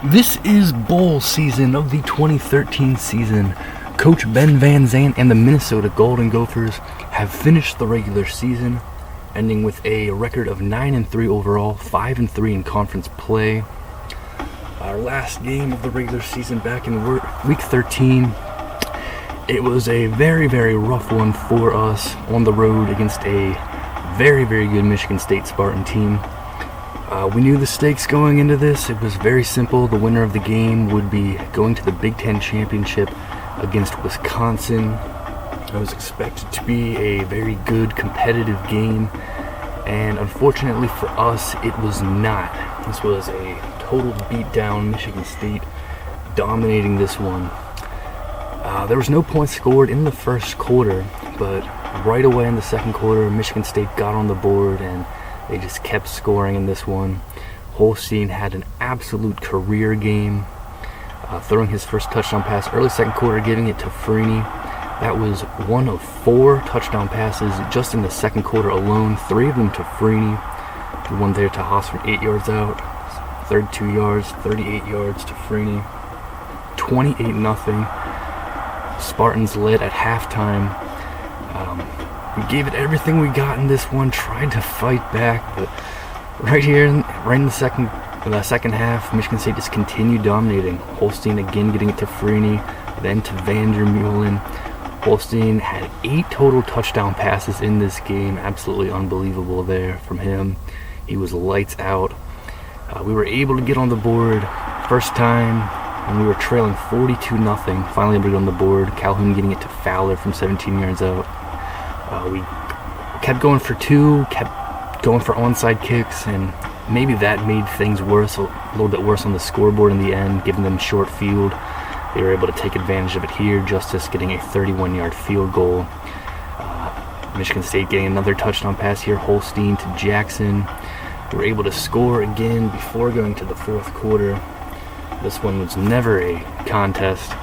This is bowl season of the 2013 season. Coach Ben Van Zandt and the Minnesota Golden Gophers have finished the regular season, ending with a record of 9-3 overall, 5-3 in conference play. Our last game of the regular season back in week 13, it was a very, very rough one for us on the road against a very, very good Michigan State Spartan team. We knew the stakes going into this. It was very simple. The winner of the game would be going to the Big Ten Championship against Wisconsin. It was expected to be a very good competitive game, and unfortunately for us, it was not. This was a total beatdown. Michigan State dominating this one. There was no points scored in the first quarter, but right away in the second quarter, Michigan State got on the board and they just kept scoring in this one. Holstein had an absolute career game, throwing his first touchdown pass early second quarter, giving it to Freeney. That was one of 4 touchdown passes just in the second quarter alone, 3 of them to Freeney. The one there to Haas from 8 yards out, third 2 yards, 38 yards to Freeney. 28-0. Spartans led at halftime. We gave it everything we got in this one, tried to fight back, but right in the second half, Michigan State just continued dominating. Holstein again getting it to Freeney, then to Vandermeulen. Holstein had 8 total touchdown passes in this game. Absolutely unbelievable there from him. He was lights out. We were able to get on the board first time when we were trailing 42-0. Finally able to get on the board. Calhoun getting it to Fowler from 17 yards out. We kept going for 2, kept going for onside kicks, and maybe that made things worse, a little bit worse on the scoreboard in the end, giving them short field. They were able to take advantage of it here. Justice getting a 31-yard field goal. Michigan State getting another touchdown pass here. Holstein to Jackson. They were able to score again before going to the fourth quarter. This one was never a contest.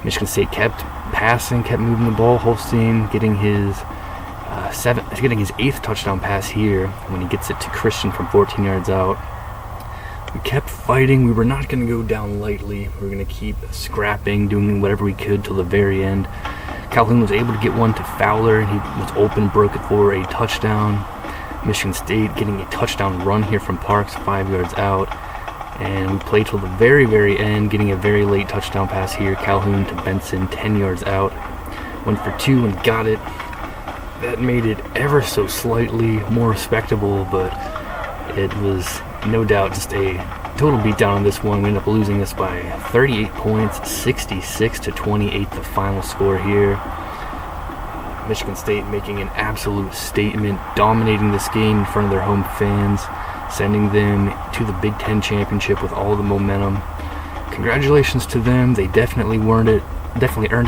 Michigan State kept passing, kept moving the ball. Holstein getting his 8th touchdown pass here when he gets it to Christian from 14 yards out. We kept fighting. We were not going to go down lightly. We were going to keep scrapping, doing whatever we could till the very end. Calhoun was able to get one to Fowler. He was open, broke it for a touchdown. Michigan State getting a touchdown run here from Parks, 5 yards out. And we played till the very, very end, getting a very late touchdown pass here. Calhoun to Benson, 10 yards out. Went for 2 and got it. That made it ever so slightly more respectable, but it was no doubt just a total beatdown on this one. We ended up losing this by 38 points, 66-28, the final score here. Michigan State making an absolute statement, dominating this game in front of their home fans, sending them to the Big Ten Championship with all the momentum. Congratulations to them. They definitely earned it.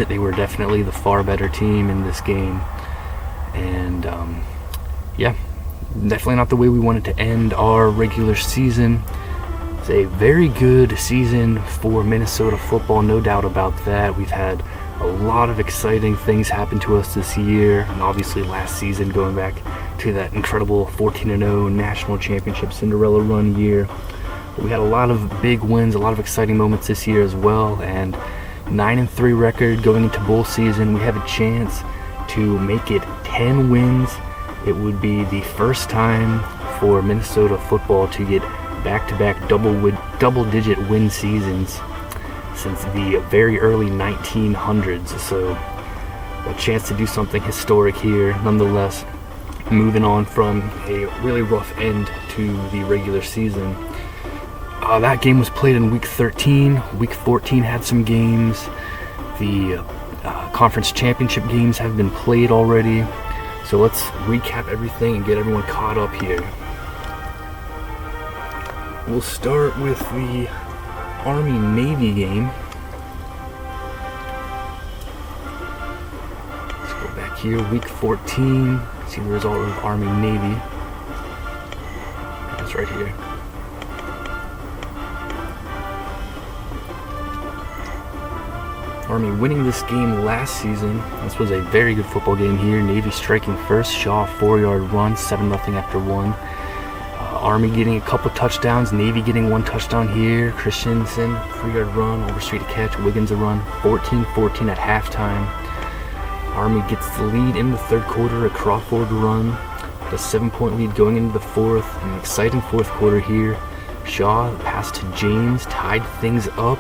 They were definitely the far better team in this game. And definitely not the way we wanted to end our regular season. It's a very good season for Minnesota football, no doubt about that. We've had a lot of exciting things happen to us this year, and obviously last season, going back to that incredible 14-0 national championship Cinderella run year. But we had a lot of big wins, a lot of exciting moments this year as well, and 9-3 record going into bowl season. We have a chance to make it 10 wins. It would be the first time for Minnesota football to get back-to-back double-digit win seasons since the very early 1900s. So a chance to do something historic here nonetheless. Moving on from a really rough end to the regular season. That game was played in week 13. Week 14 had some games. The conference championship games have been played already. So let's recap everything and get everyone caught up here. We'll start with the Army-Navy game. Let's go back here, week 14. See the result of Army-Navy. That's right here. Army winning this game last season. This was a very good football game here. Navy striking first. Shaw 4-yard run, 7-0 after 1. Army getting a couple touchdowns, Navy getting one touchdown here. Christensen, 3-yard run, Overstreet to catch, Wiggins a run, 14-14 at halftime. Army gets the lead in the third quarter, a Crawford run, a 7-point lead going into the fourth, an exciting fourth quarter here. Shaw passed to James, tied things up.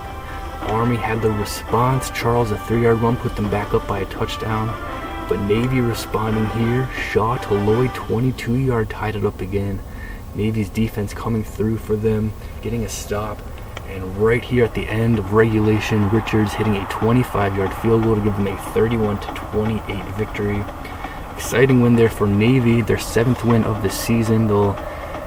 Army had the response. Charles, a 3-yard run, put them back up by a touchdown. But Navy responding here. Shaw to Lloyd, 22-yard, tied it up again. Navy's defense coming through for them, getting a stop. And right here at the end of regulation, Richards hitting a 25-yard field goal to give them a 31-28 victory. Exciting win there for Navy, their 7th win of the season. They'll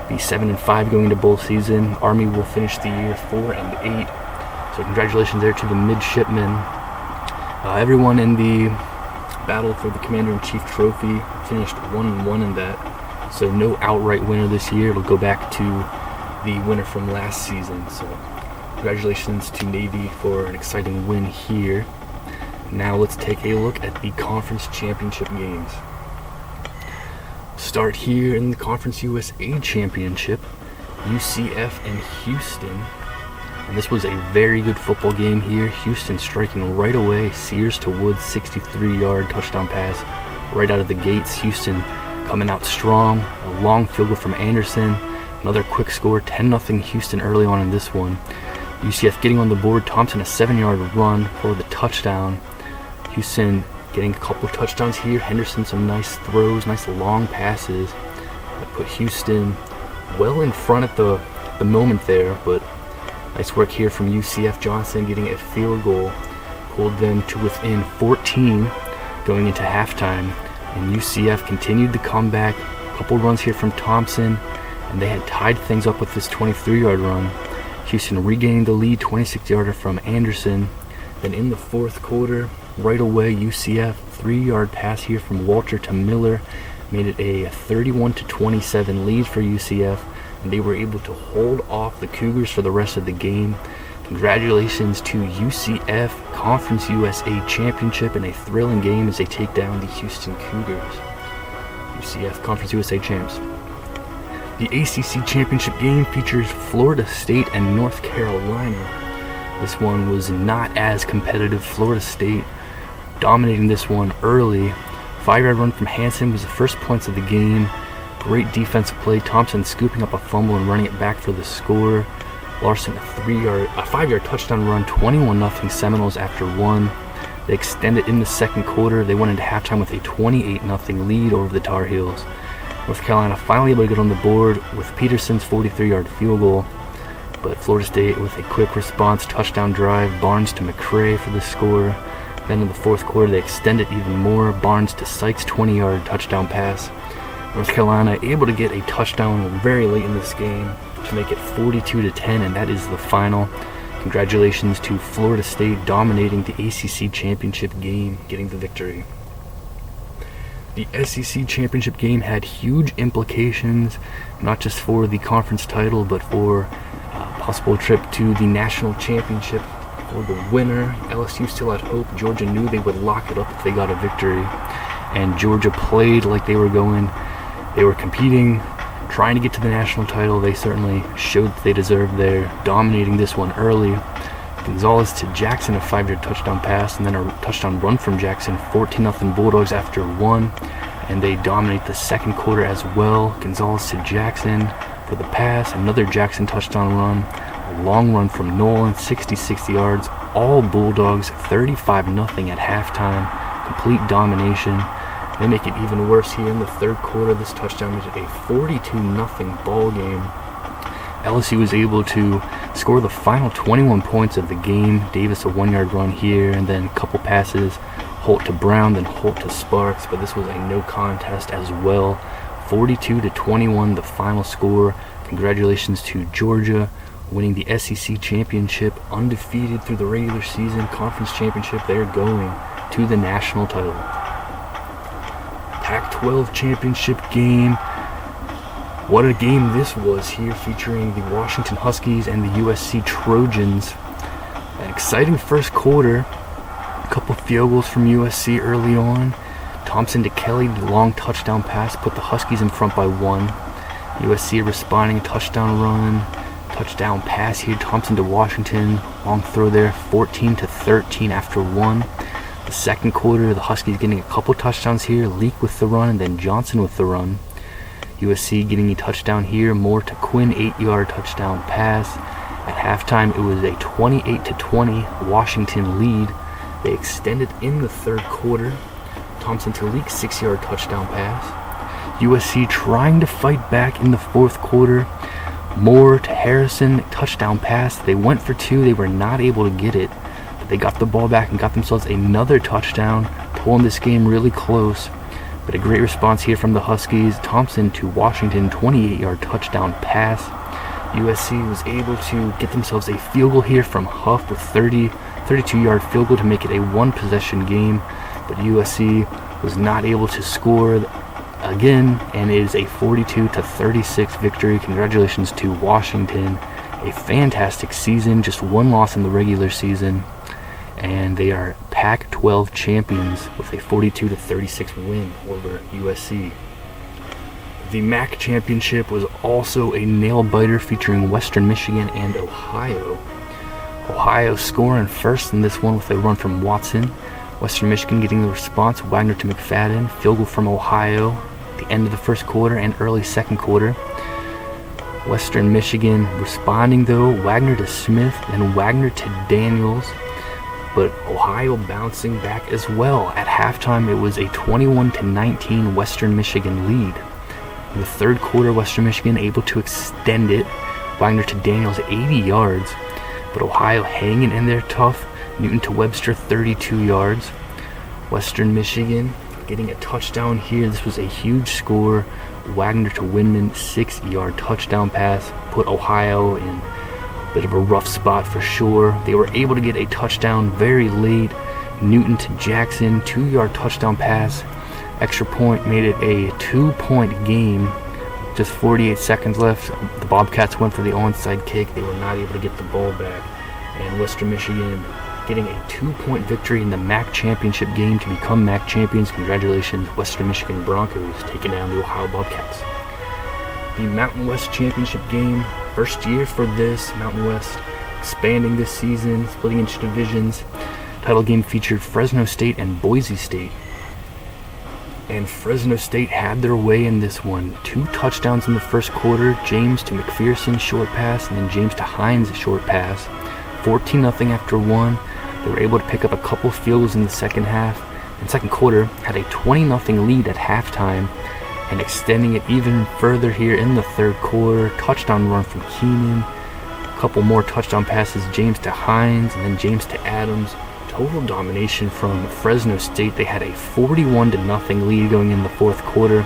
be 7-5 going into bowl season. Army will finish the year 4-8. So congratulations there to the midshipmen. Everyone in the battle for the Commander-in-Chief trophy finished 1-1 in that. So no outright winner this year. It'll go back to the winner from last season. So congratulations to Navy for an exciting win here. Now let's take a look at the conference championship games. Start here in the Conference USA Championship, UCF and Houston. And this was a very good football game here. Houston striking right away. Sears to Woods, 63-yard touchdown pass right out of the gates. Houston coming out strong. A long field goal from Anderson. Another quick score, 10-0 Houston early on in this one. UCF getting on the board. Thompson a 7-yard run for the touchdown. Houston getting a couple of touchdowns here. Henderson some nice throws, nice long passes that put Houston well in front at the moment there. But nice work here from UCF. Johnson getting a field goal, pulled them to within 14 going into halftime. And UCF continued the comeback. A couple runs here from Thompson, and they had tied things up with this 23-yard run. Houston regaining the lead, 26-yarder from Anderson. Then in the fourth quarter, right away, UCF 3-yard pass here from Walter to Miller made it a 31-27 lead for UCF, and they were able to hold off the Cougars for the rest of the game. Congratulations to UCF, Conference USA Championship, in a thrilling game as they take down the Houston Cougars. UCF Conference USA champs. The ACC Championship game features Florida State and North Carolina. This one was not as competitive. Florida State dominating this one early. 5-yard run from Hansen was the first points of the game. Great defensive play. Thompson scooping up a fumble and running it back for the score. Larson a 5-yard touchdown run, 21-0 Seminoles after one. They extended in the second quarter. They went into halftime with a 28-0 lead over the Tar Heels. North Carolina finally able to get on the board with Peterson's 43-yard field goal, but Florida State with a quick response touchdown drive. Barnes to McCray for the score. Then in the fourth quarter they extended even more. Barnes to Sykes, 20-yard touchdown pass. North Carolina able to get a touchdown very late in this game to make it 42-10, and that is the final. Congratulations to Florida State dominating the ACC Championship game, getting the victory. The SEC Championship game had huge implications, not just for the conference title, but for a possible trip to the national championship for the winner. LSU still had hope. Georgia knew they would lock it up if they got a victory, and Georgia played like they were competing, trying to get to the national title. They certainly showed that they deserved their dominating this one early. Gonzalez to Jackson, a 5-yard touchdown pass, and then a touchdown run from Jackson, 14-0 Bulldogs after one, and they dominate the second quarter as well. Gonzalez to Jackson for the pass, another Jackson touchdown run, a long run from Nolan, 66 yards, all Bulldogs, 35-0 at halftime, complete domination. They make it even worse here in the third quarter. This touchdown made it a 42-0 ball game. LSU was able to score the final 21 points of the game. Davis a 1-yard run here, and then a couple passes. Holt to Brown, then Holt to Sparks, but this was a no contest as well. 42-21 the final score. Congratulations to Georgia winning the SEC Championship, undefeated through the regular season. Conference Championship, they're going to the national title. Pac-12 Championship game. What a game this was here, featuring the Washington Huskies and the USC Trojans. An exciting first quarter. A couple field goals from USC early on. Thompson to Kelly, the long touchdown pass, put the Huskies in front by one. USC responding, touchdown run, touchdown pass here, Thompson to Washington, long throw there, 14-13 after one. The second quarter, the Huskies getting a couple touchdowns here, Leak with the run, and then Johnson with the run. USC getting a touchdown here, Moore to Quinn, 8-yard touchdown pass. At halftime, it was a 28-20 Washington lead. They extended in the third quarter. Thompson to Leak, 6-yard touchdown pass. USC trying to fight back in the fourth quarter. Moore to Harrison, touchdown pass. They went for two. They were not able to get it. But they got the ball back and got themselves another touchdown, pulling this game really close. But a great response here from the Huskies. Thompson to Washington, 28-yard touchdown pass. USC was able to get themselves a field goal here from Huff with 32-yard field goal to make it a one-possession game. But USC was not able to score again, and it is a 42-36 victory. Congratulations to Washington. A fantastic season, just one loss in the regular season, and they are Pac-12 champions with a 42-36 win over USC. The MAC championship was also a nail-biter featuring Western Michigan and Ohio. Ohio scoring first in this one with a run from Watson. Western Michigan getting the response, Wagner to McFadden, field goal from Ohio at the end of the first quarter and early second quarter. Western Michigan responding though, Wagner to Smith, then Wagner to Daniels, but Ohio bouncing back as well. At halftime, it was a 21-19 Western Michigan lead. In the third quarter, Western Michigan able to extend it. Wagner to Daniels, 80 yards, but Ohio hanging in there tough. Newton to Webster, 32 yards. Western Michigan getting a touchdown here. This was a huge score. Wagner to Windman, 6-yard touchdown pass. Put Ohio in a bit of a rough spot for sure. They were able to get a touchdown very late. Newton to Jackson, 2-yard touchdown pass. Extra point made it a 2-point game. Just 48 seconds left. The Bobcats went for the onside kick. They were not able to get the ball back. And Western Michigan getting a 2-point victory in the MAC championship game to become MAC champions. Congratulations, Western Michigan Broncos, taking down the Ohio Bobcats. The Mountain West championship game, first year for this. Mountain West expanding this season, splitting into divisions. Title game featured Fresno State and Boise State. And Fresno State had their way in this one. 2 touchdowns in the first quarter. James to McPherson, short pass, and then James to Hines, short pass. 14-0 after one. They were able to pick up a couple field goals in the second half. And second quarter, had a 20-0 lead at halftime, and extending it even further here in the third quarter. Touchdown run from Keenan. A couple more touchdown passes. James to Hines, and then James to Adams. Total domination from Fresno State. They had a 41-0 lead going in the fourth quarter.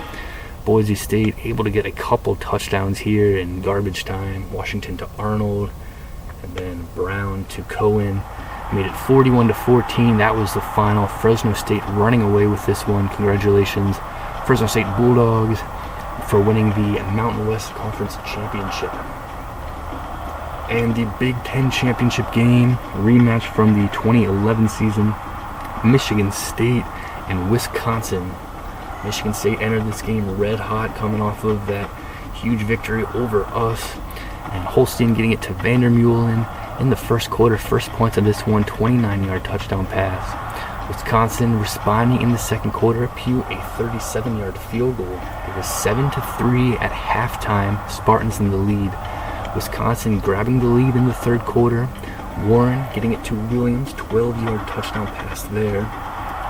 Boise State able to get a couple touchdowns here in garbage time. Washington to Arnold, and then Brown to Cohen. Made it 41-14. That was the final. Fresno State running away with this one. Congratulations, Fresno State Bulldogs, for winning the Mountain West Conference Championship. And the Big Ten Championship game, rematch from the 2011 season, Michigan State and Wisconsin. Michigan State entered this game red hot, coming off of that huge victory over us. And Holstein getting it to Vandermeulen in the first quarter. First points of this one, 29-yard touchdown pass. Wisconsin responding in the second quarter. Pugh a 37-yard field goal. It was 7-3 at halftime. Spartans in the lead. Wisconsin grabbing the lead in the third quarter. Warren getting it to Williams, 12-yard touchdown pass there.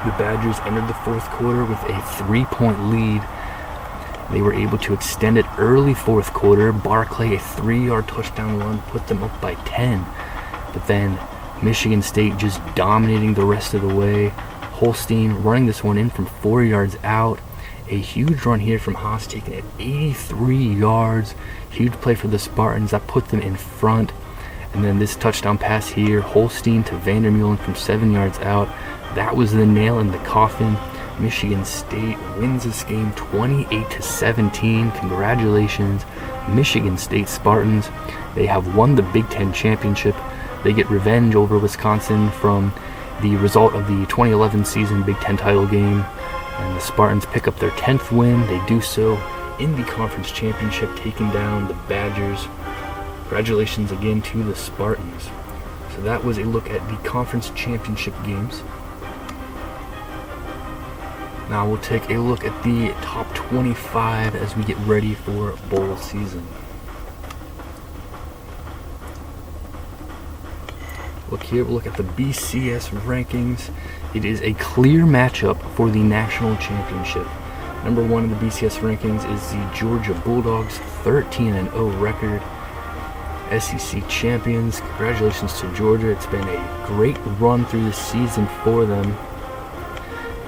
The Badgers entered the fourth quarter with a 3-point lead. They were able to extend it early fourth quarter. Barclay, a 3-yard touchdown run, put them up by 10. But then Michigan State just dominating the rest of the way. Holstein running this one in from 4 yards out. A huge run here from Haas, taking it 83 yards. Huge play for the Spartans. That put them in front. And then this touchdown pass here, Holstein to Vandermeulen from 7 yards out. That was the nail in the coffin. Michigan State wins this game 28-17. Congratulations, Michigan State Spartans. They have won the Big Ten Championship. They get revenge over Wisconsin from the result of the 2011 season Big Ten title game. And the Spartans pick up their 10th win. They do so in the conference championship, taking down the Badgers. Congratulations again to the Spartans. So that was a look at the conference championship games. Now we'll take a look at the top 25 as we get ready for bowl season. Look here, we'll look at the BCS rankings. It is a clear matchup for the national championship. Number one in the BCS rankings is the Georgia Bulldogs, 13-0 record. SEC champions. Congratulations to Georgia. It's been a great run through the season for them.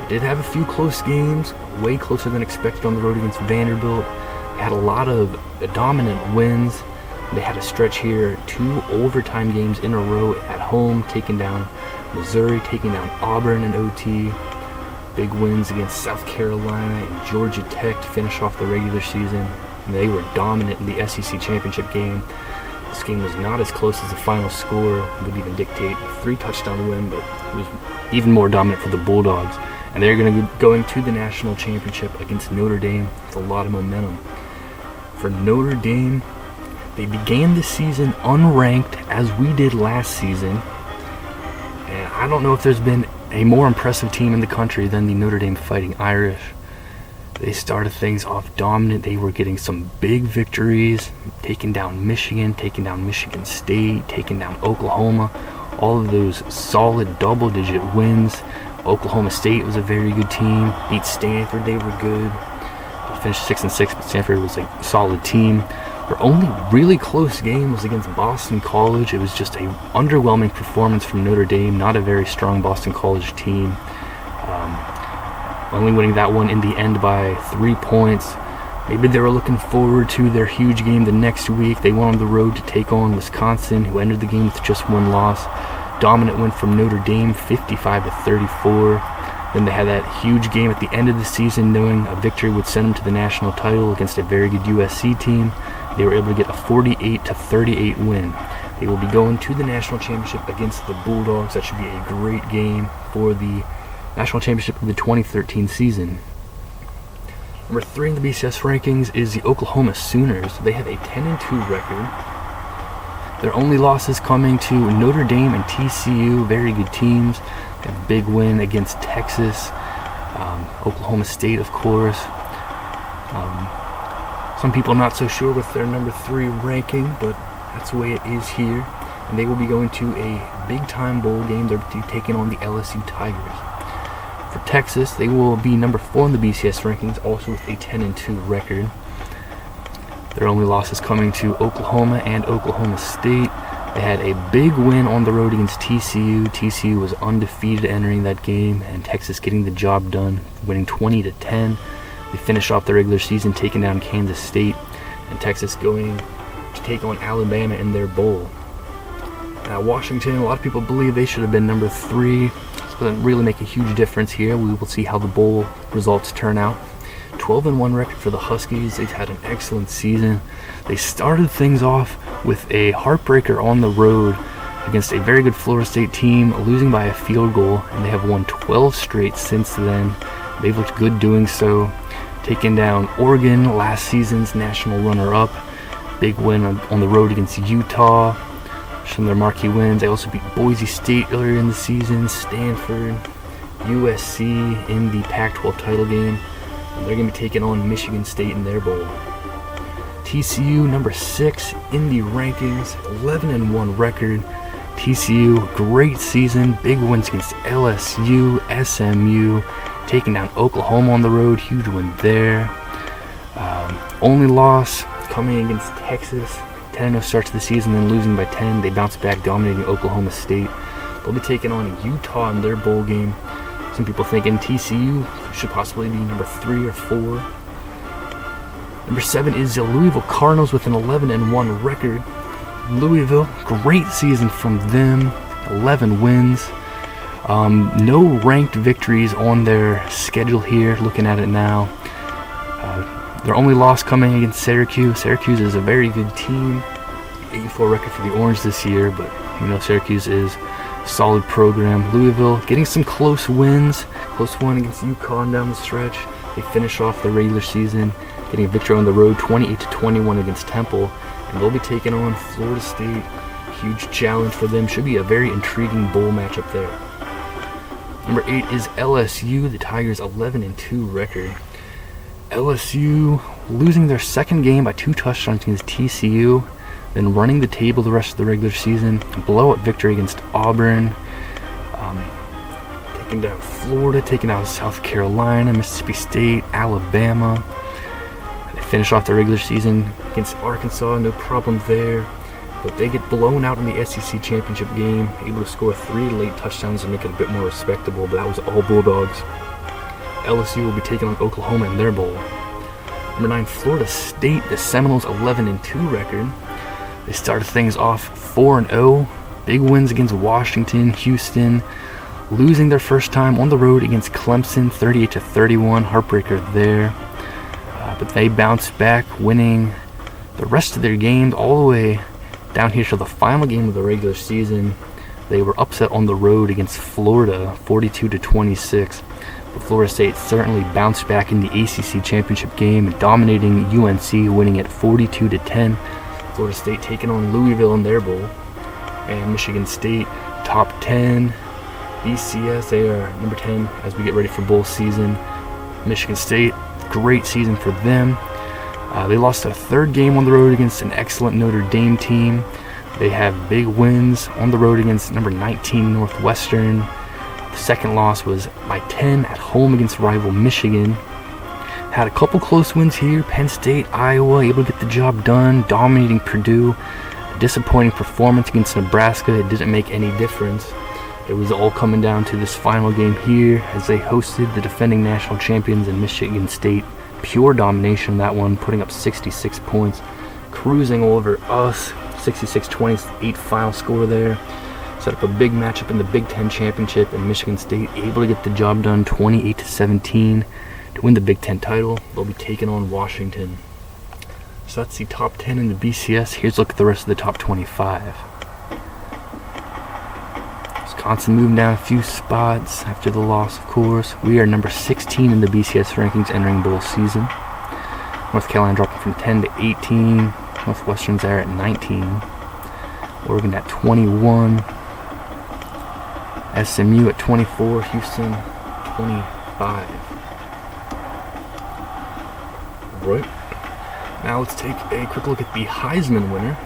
They did have a few close games, way closer than expected on the road against Vanderbilt. They had a lot of dominant wins. They had a stretch here, 2 overtime games in a row at home, taking down Missouri, taking down Auburn in OT. Big wins against South Carolina and Georgia Tech to finish off the regular season. And they were dominant in the SEC championship game. This game was not as close as the final score would even dictate. A 3-touchdown win, but it was even more dominant for the Bulldogs. And they're going to be going to the national championship against Notre Dame with a lot of momentum. For Notre Dame, they began the season unranked as we did last season. And I don't know if there's been a more impressive team in the country than the Notre Dame Fighting Irish. They started things off dominant. They were getting some big victories, taking down Michigan, taking down Michigan State, taking down Oklahoma. All of those solid double-digit wins. Oklahoma State was a very good team. Beat Stanford, they were good. They finished 6-6, but Stanford was a solid team. Their only really close game was against Boston College. It was just an underwhelming performance from Notre Dame, not a very strong Boston College team. Only winning that one in the end by 3 points. Maybe they were looking forward to their huge game the next week. They went on the road to take on Wisconsin, who entered the game with just 1 loss. Dominant win from Notre Dame, 55-34. Then they had that huge game at the end of the season, knowing a victory would send them to the national title against a very good USC team. They were able to get a 48-38 win. They will be going to the national championship against the Bulldogs. That should be a great game for the national championship of the 2013 season. Number 3 in the BCS rankings is the Oklahoma Sooners. They have a 10-2 record. Their only losses coming to Notre Dame and TCU, very good teams. They have a big win against Texas, Oklahoma State, of course. Some people not so sure with their number 3 ranking, but that's the way it is here. And they will be going to a big-time bowl game. They're taking on the LSU Tigers. For Texas, they will be number 4 in the BCS rankings, also with a 10-2 record. Their only losses coming to Oklahoma and Oklahoma State. They had a big win on the road against TCU. TCU was undefeated entering that game, and Texas getting the job done, winning 20-10. They finished off the regular season taking down Kansas State, and Texas going to take on Alabama in their bowl. Now Washington, a lot of people believe they should have been number 3. It doesn't really make a huge difference here. We will see how the bowl results turn out. 12-1 record for the Huskies. They've had an excellent season. They started things off with a heartbreaker on the road against a very good Florida State team, losing by a field goal, and they have won 12 straight since then. They've looked good doing so, taking down Oregon, last season's national runner-up. Big win on the road against Utah. Some of their marquee wins. They also beat Boise State earlier in the season, Stanford, USC in the Pac-12 title game. And they're going to be taking on Michigan State in their bowl. TCU, number 6 in the rankings, 11-1 record. TCU, great season, big wins against LSU, SMU, taking down Oklahoma on the road, huge win there. Only loss coming against Texas, 10-0 start to the season, then losing by 10. They bounced back, dominating Oklahoma State. They'll be taking on Utah in their bowl game. Some people thinking TCU should possibly be number 3 or 4. Number 7 is the Louisville Cardinals with an 11-1 record. Louisville, great season from them, 11 wins. No ranked victories on their schedule here, looking at it now. Their only loss coming against Syracuse. Syracuse is a very good team. 84 record for the Orange this year, but you know Syracuse is a solid program. Louisville getting some close wins. Close one against UConn down the stretch. They finish off the regular season getting a victory on the road 28-21 against Temple, and they'll be taking on Florida State. Huge challenge for them. Should be a very intriguing bowl matchup there. Number 8 is LSU, the Tigers' 11-2 record. LSU losing their second game by 2 touchdowns against TCU, then running the table the rest of the regular season. Blowout victory against Auburn, taking down Florida, taking down South Carolina, Mississippi State, Alabama. They finish off the regular season against Arkansas, no problem there. But they get blown out in the SEC championship game, able to score 3 late touchdowns to make it a bit more respectable, but that was all Bulldogs. LSU will be taking on Oklahoma in their bowl. Number 9, Florida State, the Seminoles' 11-2 record. They started things off 4-0, big wins against Washington, Houston, losing their first time on the road against Clemson, 38-31, heartbreaker there. But they bounced back, winning the rest of their games all the way down here to the final game of the regular season. They were upset on the road against Florida, 42-26. But Florida State certainly bounced back in the ACC championship game, dominating UNC, winning at 42-10. Florida State taking on Louisville in their bowl. And Michigan State, top 10. BCS, they are number 10 as we get ready for bowl season. Michigan State, great season for them. They lost their third game on the road against an excellent Notre Dame team. They have big wins on the road against number 19 Northwestern. The second loss was by 10 at home against rival Michigan. Had a couple close wins here. Penn State, Iowa, able to get the job done, dominating Purdue. A disappointing performance against Nebraska. It didn't make any difference. It was all coming down to this final game here as they hosted the defending national champions in Michigan State. Pure domination in that one, putting up 66 points, cruising over us. 66-28 final score there. Set up a big matchup in the Big Ten Championship, and Michigan State able to get the job done 28-17 to win the Big Ten title. They'll be taking on Washington. So that's the top 10 in the BCS. Here's a look at the rest of the top 25. Wisconsin moving down a few spots after the loss, of course. We are number 16 in the BCS rankings entering bowl season. North Carolina dropping from 10 to 18. Northwestern's there at 19. Oregon at 21. SMU at 24. Houston 25. Right. Now let's take a quick look at the Heisman winner.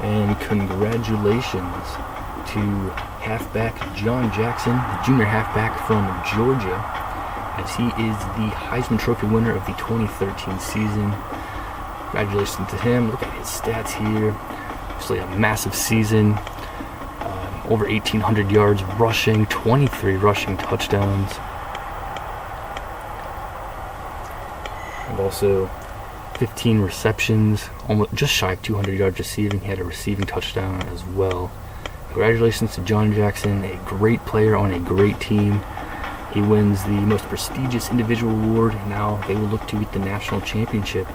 And congratulations to halfback John Jackson, the junior halfback from Georgia, as he is the Heisman Trophy winner of the 2013 season. Congratulations to him. Look at his stats here. Actually a massive season. Over 1,800 yards rushing, 23 rushing touchdowns. And also 15 receptions, almost just shy of 200 yards receiving. He had a receiving touchdown as well. Congratulations to John Jackson, a great player on a great team. He wins the most prestigious individual award, and now they will look to get the national championship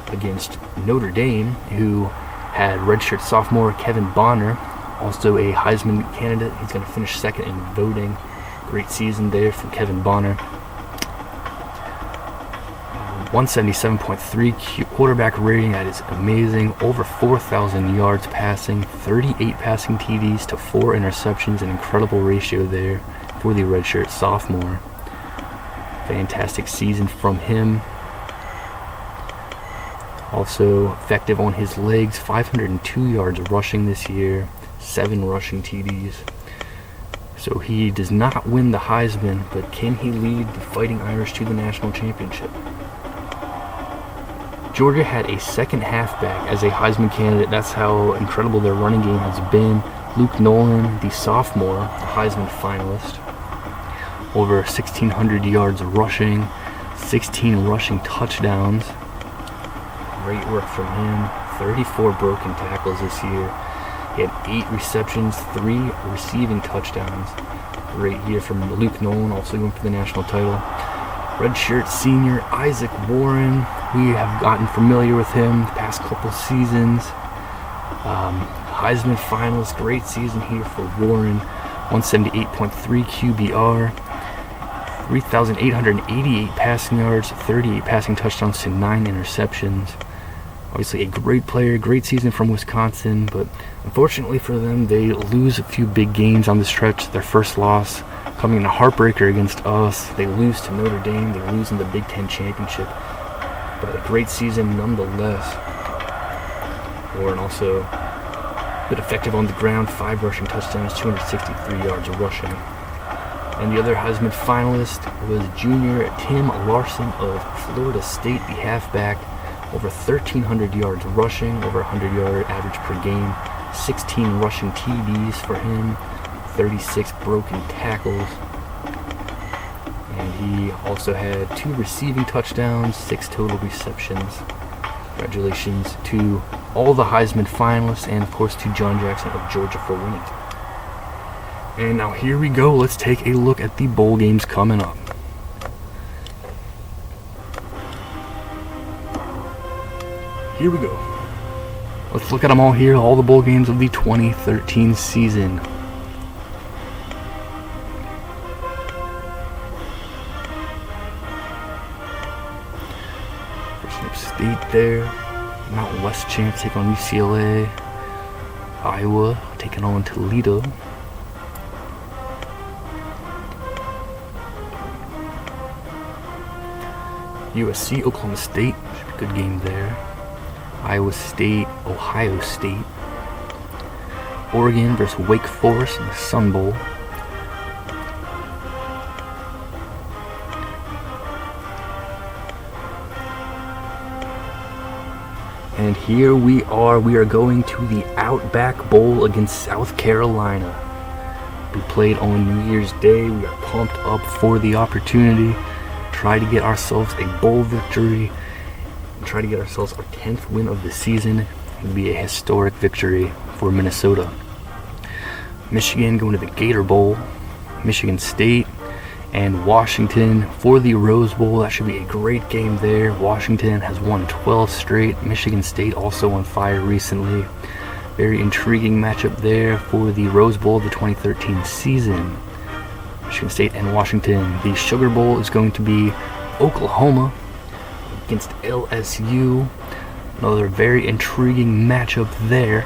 against Notre Dame, who had redshirt sophomore Kevin Bonner, also a Heisman candidate. He's going to finish second in voting. Great season there for Kevin Bonner. 177.3 quarterback rating. That is amazing. Over 4,000 yards passing, 38 passing TDs to 4 interceptions. An incredible ratio there for the redshirt sophomore. Fantastic season from him. Also effective on his legs, 502 yards rushing this year, 7 rushing TDs. So he does not win the Heisman, but can he lead the Fighting Irish to the national championship? Georgia had a second halfback as a Heisman candidate. That's how incredible their running game has been. Luke Nolan, the sophomore, the Heisman finalist. Over 1,600 yards rushing, 16 rushing touchdowns. Great work from him. 34 broken tackles this year. He had 8 receptions, 3 receiving touchdowns. Great year from Luke Nolan, also going for the national title. Redshirt senior Isaac Warren. We have gotten familiar with him the past couple seasons. Heisman finalist, great season here for Warren. 178.3 QBR. 3,888 passing yards, 38 passing touchdowns to 9 interceptions. Obviously a great player, great season from Wisconsin, but unfortunately for them, they lose a few big games on the stretch. Their first loss coming in a heartbreaker against us. They lose to Notre Dame. They lose in the Big Ten Championship. But a great season nonetheless. Warren also a bit effective on the ground, 5 rushing touchdowns, 263 yards rushing. And the other Heisman finalist was junior Tim Larson of Florida State, the halfback. Over 1,300 yards rushing, over 100-yard average per game, 16 rushing TDs for him, 36 broken tackles. And he also had 2 receiving touchdowns, 6 total receptions. Congratulations to all the Heisman finalists, and of course to John Jackson of Georgia for winning. And now here we go. Let's take a look at the bowl games coming up. Here we go. Let's look at them all here, all the bowl games of the 2013 season. Virginia State there. Mountain West champs take on UCLA. Iowa taking on Toledo. USC, Oklahoma State. Should be a good game there. Iowa State, Ohio State. Oregon versus Wake Forest in the Sun Bowl. And here we are going to the Outback Bowl against South Carolina. We played on New Year's Day. We are pumped up for the opportunity. Try to get ourselves a bowl victory. Try to get ourselves our 10th win of the season. It would be a historic victory for Minnesota. Michigan going to the Gator Bowl. Michigan State and Washington for the Rose Bowl. That should be a great game there. Washington has won 12 straight. Michigan State also on fire recently. Very intriguing matchup there for the Rose Bowl of the 2013 season. Michigan State and Washington. The Sugar Bowl is going to be Oklahoma against LSU. Another very intriguing matchup there.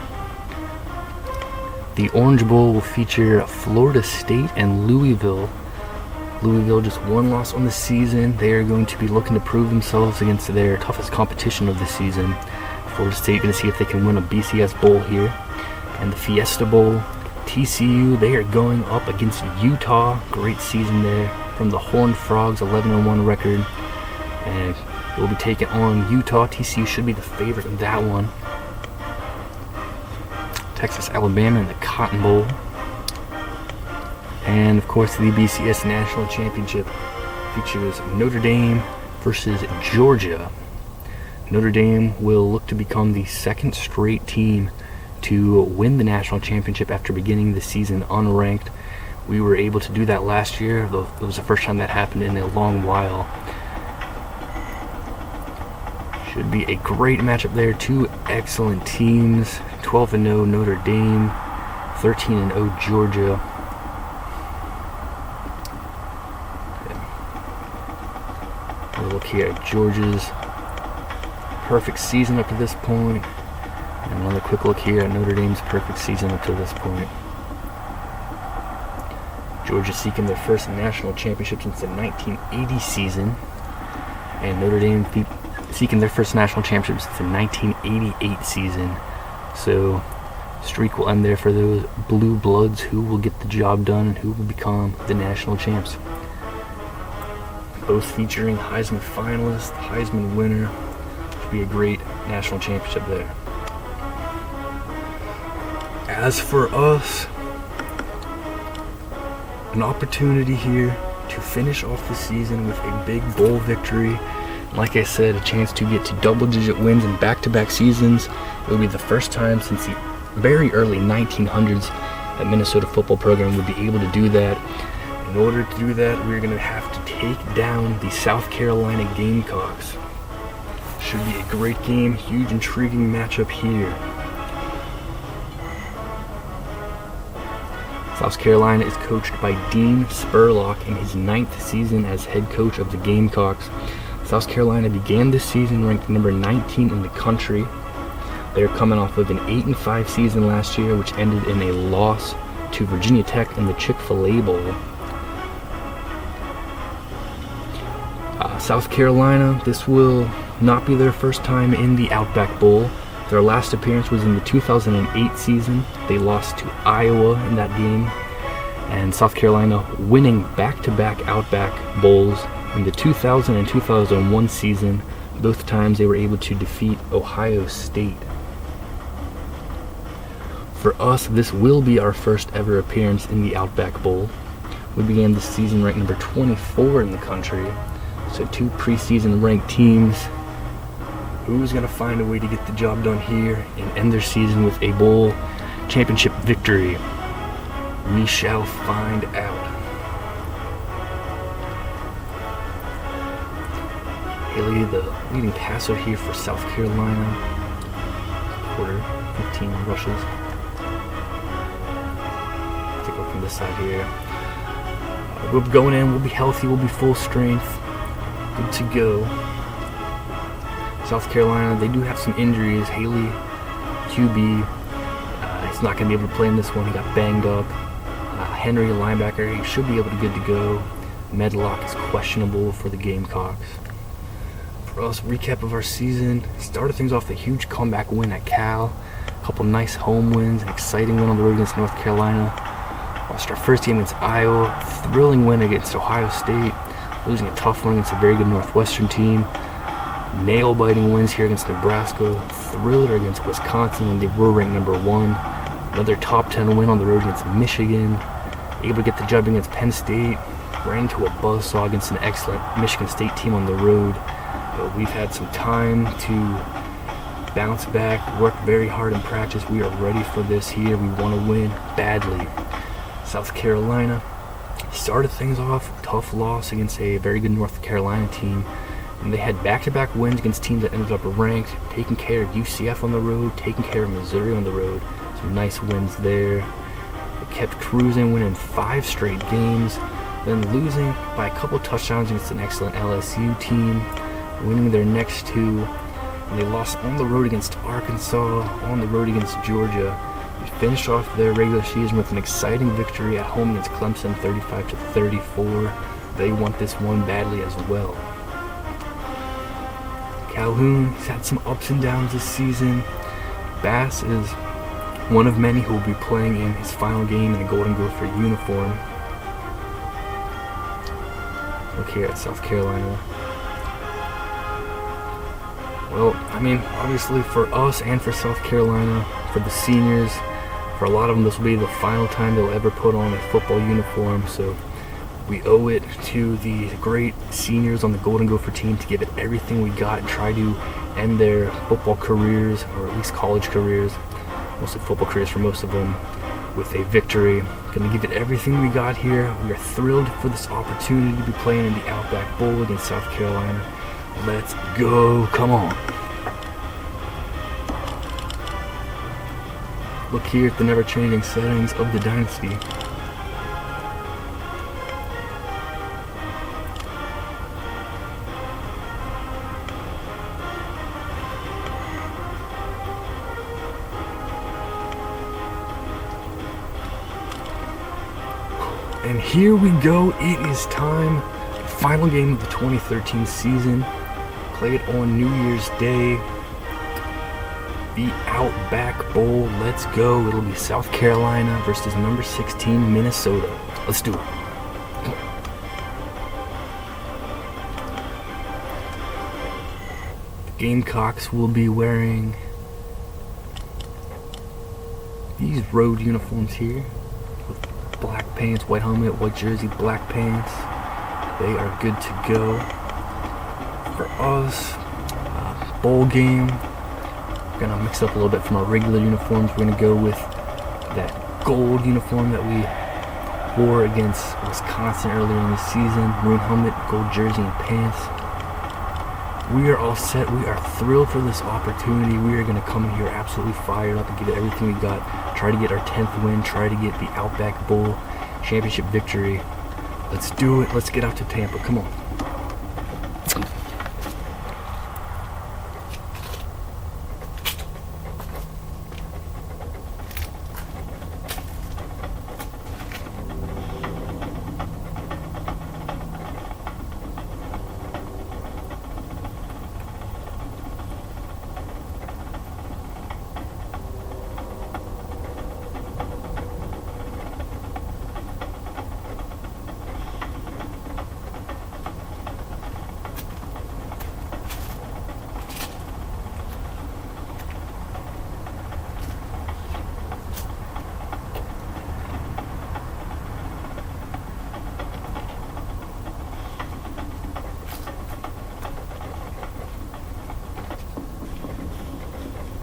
The Orange Bowl will feature Florida State and Louisville. Louisville just one loss on the season. They are going to be looking to prove themselves against their toughest competition of the season. Florida State going to see if they can win a BCS Bowl here. And the Fiesta Bowl, TCU, they are going up against Utah. Great season there from the Horned Frogs, 11-1 record. And they'll be taking on Utah. TCU should be the favorite in that one. Texas, Alabama in the Cotton Bowl. And of course the BCS National Championship features Notre Dame versus Georgia. Notre Dame will look to become the second straight team to win the national championship after beginning the season unranked. We were able to do that last year, though it was the first time that happened in a long while. Should be a great matchup there. 2 excellent teams. 12-0 Notre Dame, 13-0 Georgia. We'll look here at Georgia's perfect season up to this point. And another quick look here at Notre Dame's perfect season up to this point. Georgia seeking their first national championship since the 1980 season. And Notre Dame seeking their first national championship since the 1988 season. So, streak will end there for those blue bloods who will get the job done and who will become the national champs. Both featuring Heisman finalists, Heisman winner. Should be a great national championship there. As for us, an opportunity here to finish off the season with a big bowl victory. Like I said, a chance to get to double-digit wins in back-to-back seasons. It will be the first time since the very early 1900s that Minnesota football program would be able to do that. In order to do that, we're going to have to take down the South Carolina Gamecocks. Should be a great game, huge intriguing matchup here. It's South Carolina is coached by Dean Spurlock in his 9th season as head coach of the Gamecocks. South Carolina began this season ranked number 19 in the country. They're coming off of an 8-5 season last year, which ended in a loss to Virginia Tech in the Chick-fil-A Bowl. South Carolina, this will not be their first time in the Outback Bowl. Their last appearance was in the 2008 season. They lost to Iowa in that game. And South Carolina winning back-to-back Outback Bowls in the 2000 and 2001 season. Both times they were able to defeat Ohio State. For us, this will be our first ever appearance in the Outback Bowl. We began this season ranked number 24 in the country. So 2 preseason ranked teams. Who's going to find a way to get the job done here and end their season with a bowl championship victory? We shall find out. Haley, the leading passer here for South Carolina. Quarter, 15 rushes. Take a look from this side here. We'll be going in, we'll be healthy, we'll be full strength. Good to go. South Carolina, they do have some injuries. Haley, QB, he's not going to be able to play in this one. He got banged up. Henry, linebacker, he should be able to good to go. Medlock is questionable for the Gamecocks. For us, recap of our season. Started things off with a huge comeback win at Cal. A couple nice home wins. An exciting win on the road against North Carolina. Lost our first game against Iowa. Thrilling win against Ohio State. Losing a tough one against a very good Northwestern team. Nail-biting wins here against Nebraska. Thriller against Wisconsin when they were ranked number 1. Another top 10 win on the road against Michigan. Able to get the job against Penn State. Ran into a buzzsaw against an excellent Michigan State team on the road. But we've had some time to bounce back, work very hard in practice. We are ready for this here. We want to win badly. South Carolina started things off, tough loss against a very good North Carolina team. And they had back-to-back wins against teams that ended up ranked, taking care of UCF on the road, taking care of Missouri on the road. Some nice wins there. They kept cruising, winning 5 straight games, then losing by a couple touchdowns against an excellent LSU team, winning their next 2. And they lost on the road against Arkansas, on the road against Georgia. They finished off their regular season with an exciting victory at home against Clemson, 35-34. They want this one badly as well. Calhoun, he's had some ups and downs this season. Bass is one of many who will be playing in his final game in the Golden Gopher uniform. Look here at South Carolina. Well, I mean, obviously for us and for South Carolina, for the seniors, for a lot of them this will be the final time they'll ever put on a football uniform, so we owe it to the great seniors on the Golden Gopher team to give it everything we got and try to end their football careers, or at least college careers, mostly football careers for most of them, with a victory. Going to give it everything we got here. We are thrilled for this opportunity to be playing in the Outback Bowl against South Carolina. Let's go. Come on. Look here at the never-changing settings of the dynasty. And here we go, it is time. Final game of the 2013 season. Played on New Year's Day. The Outback Bowl, let's go. It'll be South Carolina versus number 16 Minnesota. Let's do it. The Gamecocks will be wearing these road uniforms here. Black pants, white helmet, white jersey, black pants. They are good to go. For us, bowl game, we're going to mix up a little bit from our regular uniforms. We're going to go with that gold uniform that we wore against Wisconsin earlier in the season. Maroon helmet, gold jersey, and pants. We are all set. We are thrilled for this opportunity. We are going to come in here absolutely fired up and give it everything we got. Try to get our 10th win. Try to get the Outback Bowl championship victory. Let's do it. Let's get out to Tampa. Come on.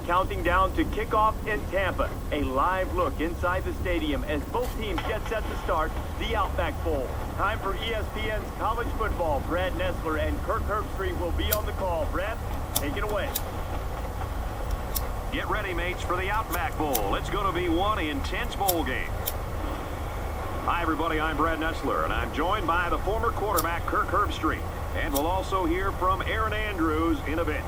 Counting down to kickoff in Tampa. A live look inside the stadium as both teams get set to start the Outback Bowl. Time for ESPN's college football. Brad Nessler and Kirk Herbstreit will be on the call. Brad, take it away. Get ready, mates, for the Outback Bowl. It's going to be one intense bowl game. Hi, everybody. I'm Brad Nessler, and I'm joined by the former quarterback, Kirk Herbstreit. And we'll also hear from Aaron Andrews in a bit.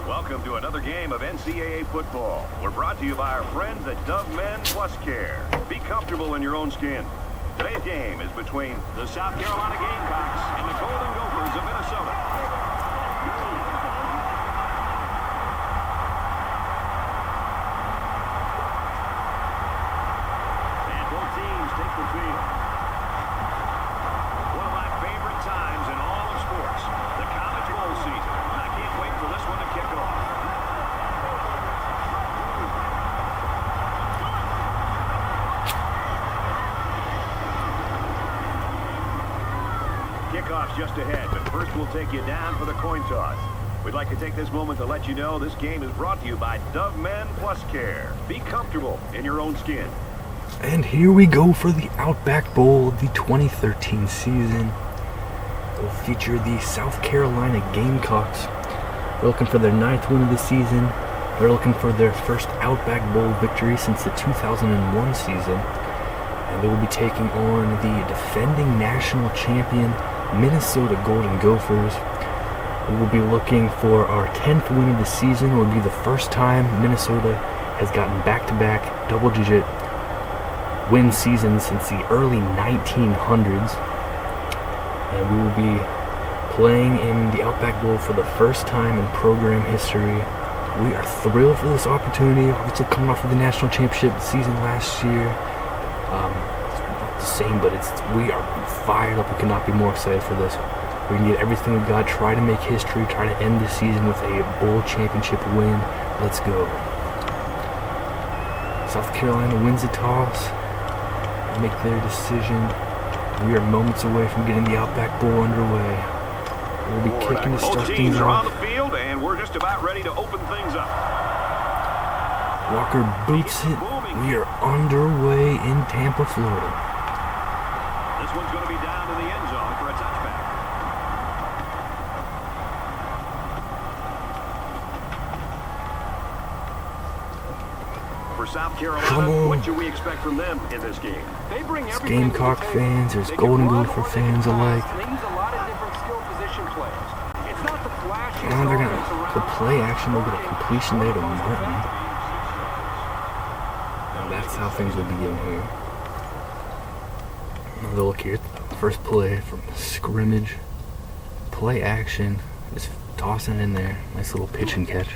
Welcome to another game of NCAA football. We're brought to you by our friends at Dove Men Plus Care. Be comfortable in your own skin. Today's game is between the South Carolina Gamecocks and the Golden Gophers of Minnesota. And both teams take the field. One of my favorite times in all of sports, the college bowl season. I can't wait for this one to kick off. Kickoff's just ahead, but first we'll take you down for the coin toss. We'd like to take this moment to let you know this game is brought to you by Dove Men Plus Care. Be comfortable in your own skin. And here we go for the Outback Bowl of the 2013 season. It will feature the South Carolina Gamecocks. They're looking for their 9th win of the season. They're looking for their first Outback Bowl victory since the 2001 season. And they will be taking on the defending national champion Minnesota Golden Gophers. We will be looking for our 10th win of the season. It will be the first time Minnesota has gotten back-to-back double-digit win seasons since the early 1900s. And we will be playing in the Outback Bowl for the first time in program history. We are thrilled for this opportunity. Obviously coming off of the national championship season last year. It's not the same, but we are fired up. We could not be more excited for this. We're going to get everything we got, try to make history, try to end the season with a bowl championship win. Let's go. South Carolina wins the toss, make their decision. We are moments away from getting the Outback Bowl underway. We'll be kicking to start things off. On the field, and we're just about ready to open things up. Walker boots it. We are underway in Tampa, Florida. This one's going to be down to the end zone for a touchback. For South Carolina, what should we expect from them in this game? They bring There's Gamecock fans, there's Golden Gopher fans alike. They use a lot of different skill position players. It's not the flashiest And they're going offense to around. the play action. They'll get a completion there to Martin. And that's how things will begin here. Another look here. First play from scrimmage. Play action. Just tossing it in there. Nice little pitch and catch.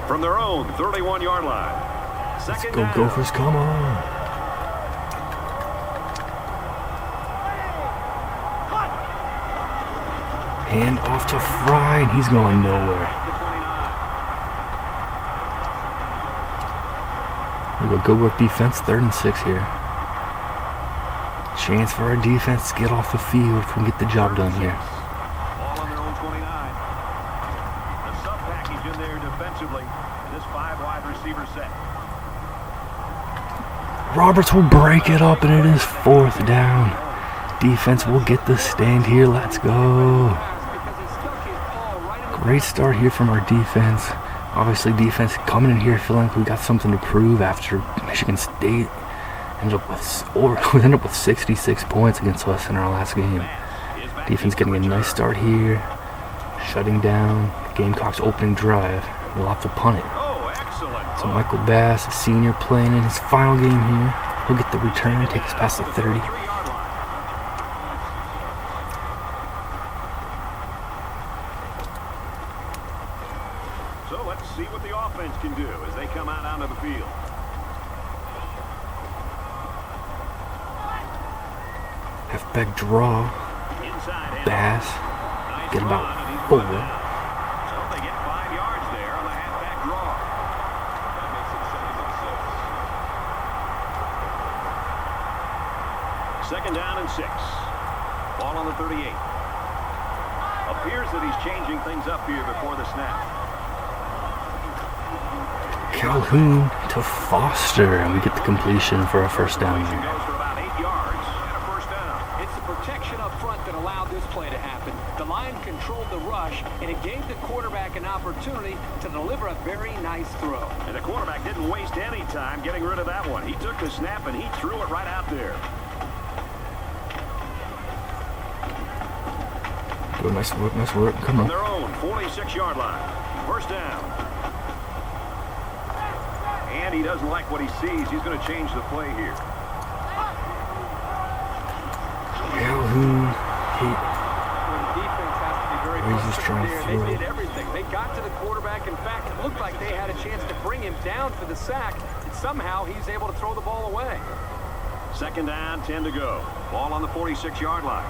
From their own 31-yard line. Let's Second go down. Gophers, come on. Hand off to Fry, and he's going nowhere. We go good work defense, 3rd and 6 here. Chance for our defense to get off the field if we can get the job done here. All on their own 29. The sub-package in there defensively in this 5-wide receiver set. Roberts will break it up, and it is 4th down. defense will get the stand here. Let's go. Great start here from our defense. Obviously, defense coming in here feeling like we got something to prove after Michigan State ended up with 66 points against us in our last game. Defense getting a nice start here, shutting down Gamecocks' opening drive. We'll have to punt it. So Michael Bass, a senior, playing in his final game here. He'll get the return, take us past the 30. So let's see what the offense can do as they come out onto the field. Halfback draw. Bass. Get about 4. So they get 5 yards there on the halfback draw. That makes it 7-6. Second down and 6. Ball on the 38. Appears that he's changing things up here before the snap. Calhoun to Foster, and we get the completion for a first down Goes here. for about 8 yards and a first down. It's the protection up front that allowed this play to happen. The line controlled the rush, and it gave the quarterback an opportunity to deliver a very nice throw. And the quarterback didn't waste any time getting rid of that one. He took the snap and he threw it right out there. Good, nice work, nice work. Come On on. their own 46-yard line. First down. And he doesn't like what he sees. He's going to change the play here. Calhoun. The defense has to be very He's just trying to there. throw. They did everything. They got to the quarterback. In fact, it looked like they had a chance to bring him down for the sack, and somehow he's able to throw the ball away. Second down, 10 to go. Ball on the 46-yard line.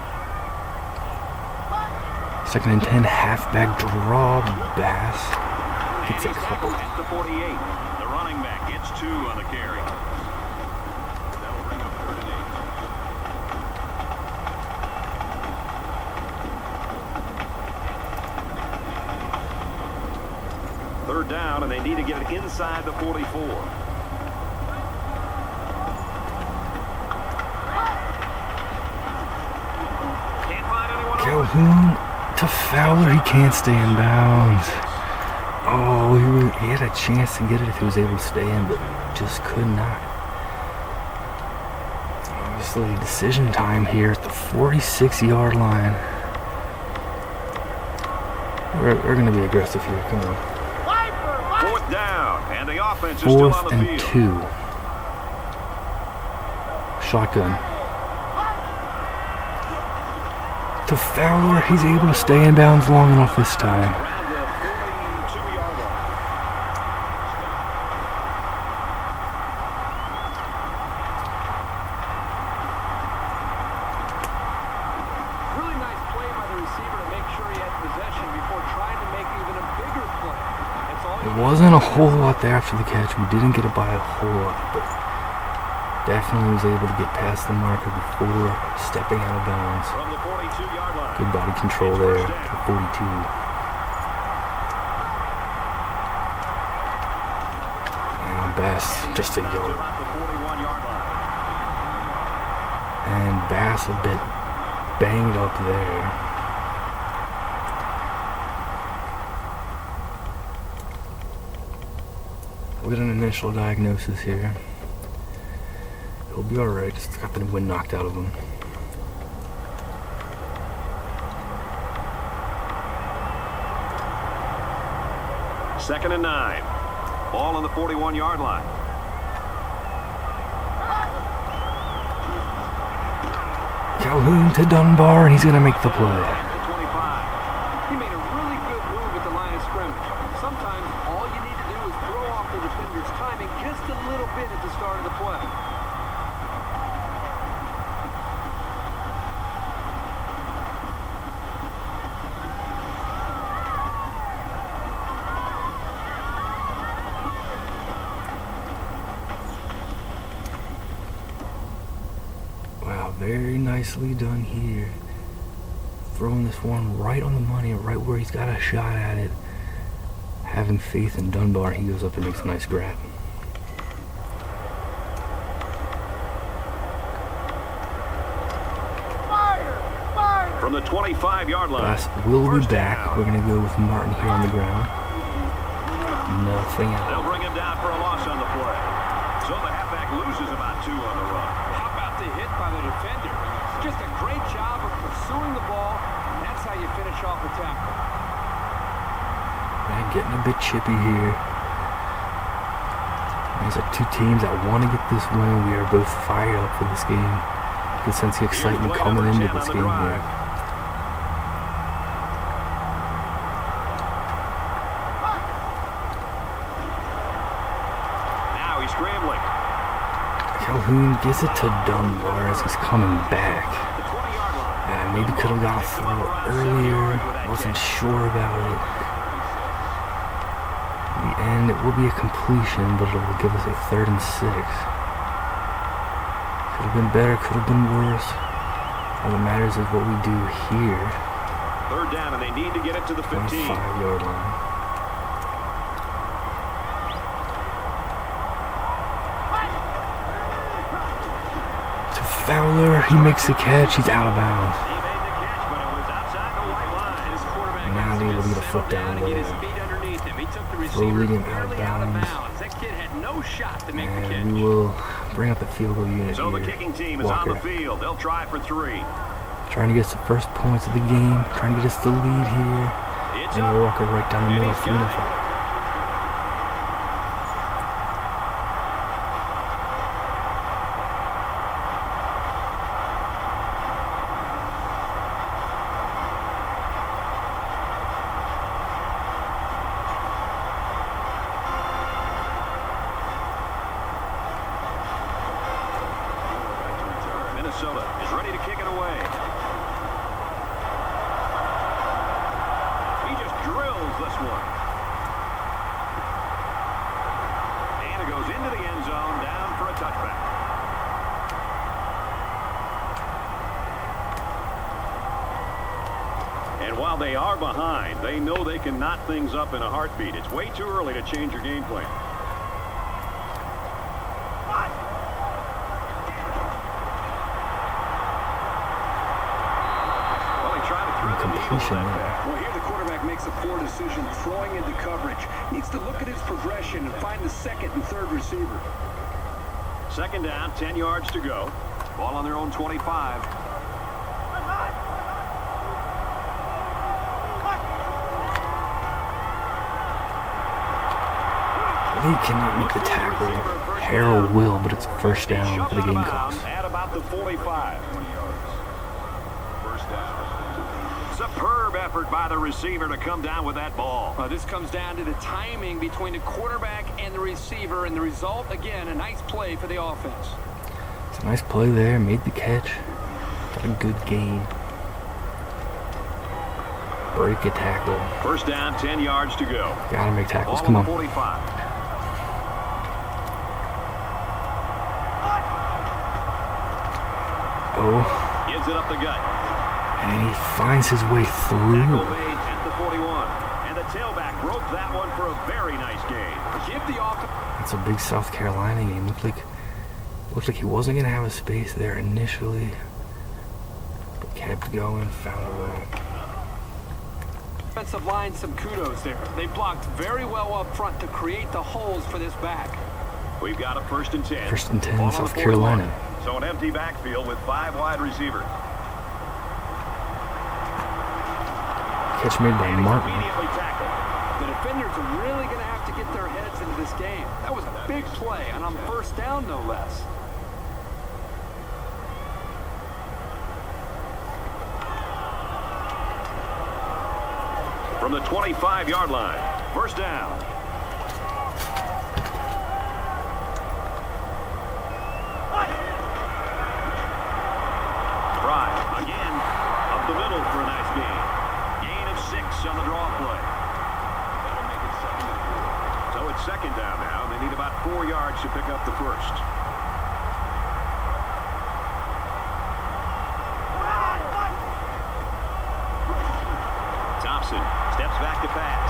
Second and 10, halfback draw. Bass. Gets a couple. At the 48. The running back gets 2 on the carry. That'll bring up 3rd and 8. Third down, and they need to get it inside the 44. Can't find anyone. Calhoun to Fowler. He can't stay in bounds. Oh, he had a chance to get it if he was able to stay in, but just could not. Obviously, decision time here at the 46-yard line. We're going to be aggressive here. Come on. 4th down, and the offense is still on 4th the and field. 2. Shotgun. To Fowler. He's able to stay in bounds long enough this time. Around the 42-yard line. Really nice play by the receiver to make sure he had possession before trying to make even a bigger play. That's all It wasn't a whole lot there after the catch. We didn't get it by a whole lot, but definitely was able to get past the marker before stepping out of bounds. From the 42-yard line. Good body control there to 42. And Bass just a yard. About the 41-yard line. And Bass a bit banged up there. We'll get an initial diagnosis here. He'll be alright, just got the wind knocked out of him. Second and 9. Ball on the 41-yard line. Calhoun to Dunbar, and he's going to make the play. At the 25. He made a really good move at the line of scrimmage. Sometimes all you need to do is throw off the defender's timing just a little bit at the start of the play. Wow, very nicely done here. Throwing this one right on the money, right where he's got a shot at it. Having faith in Dunbar, he goes up and makes a nice grab. From the 25-yard line. Glass will be First back. down. We're going to go with Martin here on the ground. Nothing They'll else. bring him down for a loss on the play. So the halfback loses about 2 on the run. How about the hit by the defender? Just a great job of pursuing the ball, and that's how you finish off a tackle. And getting a bit chippy here. These are two teams that want to get this win. We are both fired up for this game. You can sense the excitement coming into this game here. Now he's scrambling. Calhoun gives it to Dunbar as he's coming back. The 20-yard line. Maybe could have got a throw earlier. Wasn't sure about it. In the end, it will be a completion, but it will give us a 3rd and 6. Could have been better, could have been worse. All that matters is what we do here. 3rd down, and they need to get it to the 15. 5-yard line. To Fowler, he makes the catch, he's out of bounds. He made the catch, but it was outside the white line. His quarterback Not has able to just get a foot settled down to get his there. feet underneath him. He took the Throwing receiver him out of clearly out of bounds. bounds. That kid had no shot to make the catch. And we will bring up the field goal unit So the here. kicking team is Walker. on the field. They'll try for 3. Trying to get us the first points of the game. Trying to get us the lead here. It's And up. Walker right down the And middle he's for got unified. it. Minnesota is ready to kick it away. He just drills this one. And it goes into the end zone, down for a touchback. And while they are behind, they know they can knot things up in a heartbeat. It's way too early to change your game plan. Well, he tried to throw the needle Completion that there. back. Well, here the quarterback makes a poor decision throwing into coverage. Needs to look at his progression and find the 2nd and 3rd receiver. 2nd down, 10 yards to go. Ball on their own 25. They cannot make the tackle. Harold will, but it's a first down for the Gamecocks. At about the 45. First down. Superb effort by the receiver to come down with that ball. This comes down to the timing between the quarterback and the receiver, and the result, again, a nice play for the offense. It's a nice play there. Made the catch. Got a good gain. Break a tackle. First down, 10 yards to go. Gotta make tackles. Ball Come on the on. 45. Oh, Gives it up the gut. and he finds his way Tackle through. made at the 41. And the tailback broke that one for a very nice gain. Give the offense. It's a big South Carolina game. Looked like he wasn't gonna have a space there initially, but kept going, found a way. Offensive line, some kudos there. They blocked very well up front to create the holes for this back. We've got a 1st and 10. 1st and 10, Ball on South the 41. Carolina. So an empty backfield with 5 wide receivers. Catch made by And he's Martin. immediately tackled. The defenders are really going to have to get their heads into this game. That was a big play, and on 1st down, no less. From the 25-yard line. 1st down. Fry again up the middle for a nice gain. Gain of 6 on the draw play. That'll make it 2nd and 4. So it's 2nd down now. They need about 4 yards to pick up the 1st. Thompson steps back to pass.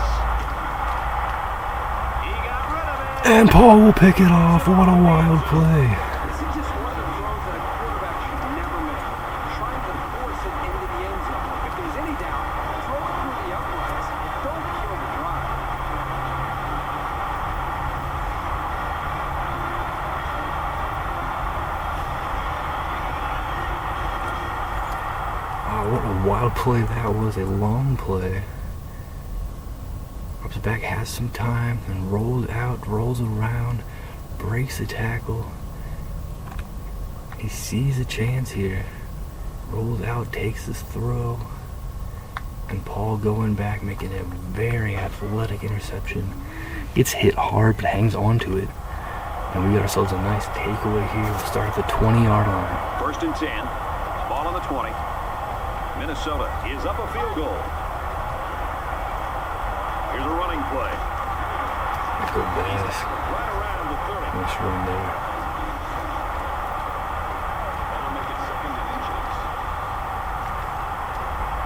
He got rid of it. And Paul will pick it off. What a wild play. This is just one of the throws that a quarterback should never make. Trying to force it into the end zone. a play that was. A long play. Outback has some time and rolls out, rolls around, breaks a tackle. He sees a chance here. Rolls out, takes his throw. And Paul going back, making a very athletic interception. Gets hit hard, but hangs on to it. And we got ourselves a nice takeaway here. We'll start at the 20-yard line. 1st and 10. Ball on the 20. Minnesota is up a field goal. Here's a running play. Go Bass. Right around the 30. Nice run there. That'll make it 2nd and inches.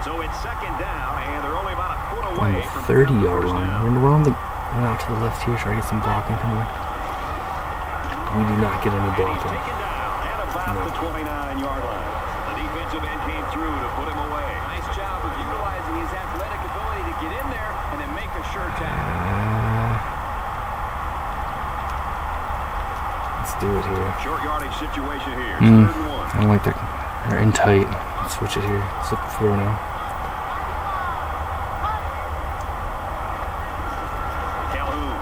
So it's 2nd down, and they're only about a foot On away the from 30-yard first line. down. We're out to the left here, try to get some blocking from here. We do not get any And he's blocking. taken down at about the 29-yard line. The defensive end came through to put him away. Nice job of utilizing his athletic ability to get in there and then make a sure tackle. Let's do it here. Short yardage situation here. 3rd and 1. I don't like that. They're in tight. Let's switch it here. Let's look through now.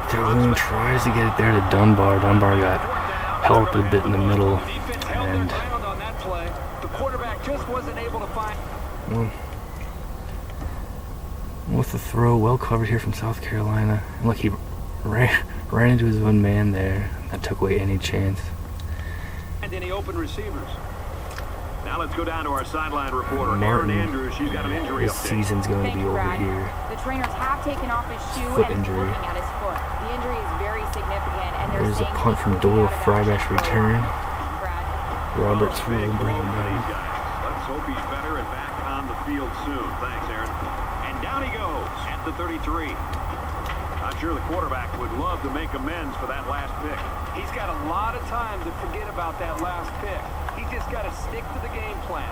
Calhoun tries to get it there to Dunbar. Dunbar got held up a bit in the middle. And On that play, the quarterback just wasn't able to find. with the throw, well covered here from South Carolina. And look, he ran into his own man there. That took away any chance. And any open receivers. Now let's go down to our sideline reporter, Martin, Aaron Andrews. She's got an injury his update. season's going to Thank be you, over Brad. here. The trainers have taken off his shoe Foot and is injury. looking at his foot. The injury is very significant, and they're There's a saying punt he's from looking Doyle, out of Frybash action for a return. while. Brad. Roberts Big will bring blow him for these down. guys. Let's hope he's better and back on the field soon. Thanks, Aaron. And down he goes at the 33. Not sure the quarterback would love to make amends for that last pick. He's got a lot of time to forget about that last pick. He just got to stick to the game plan.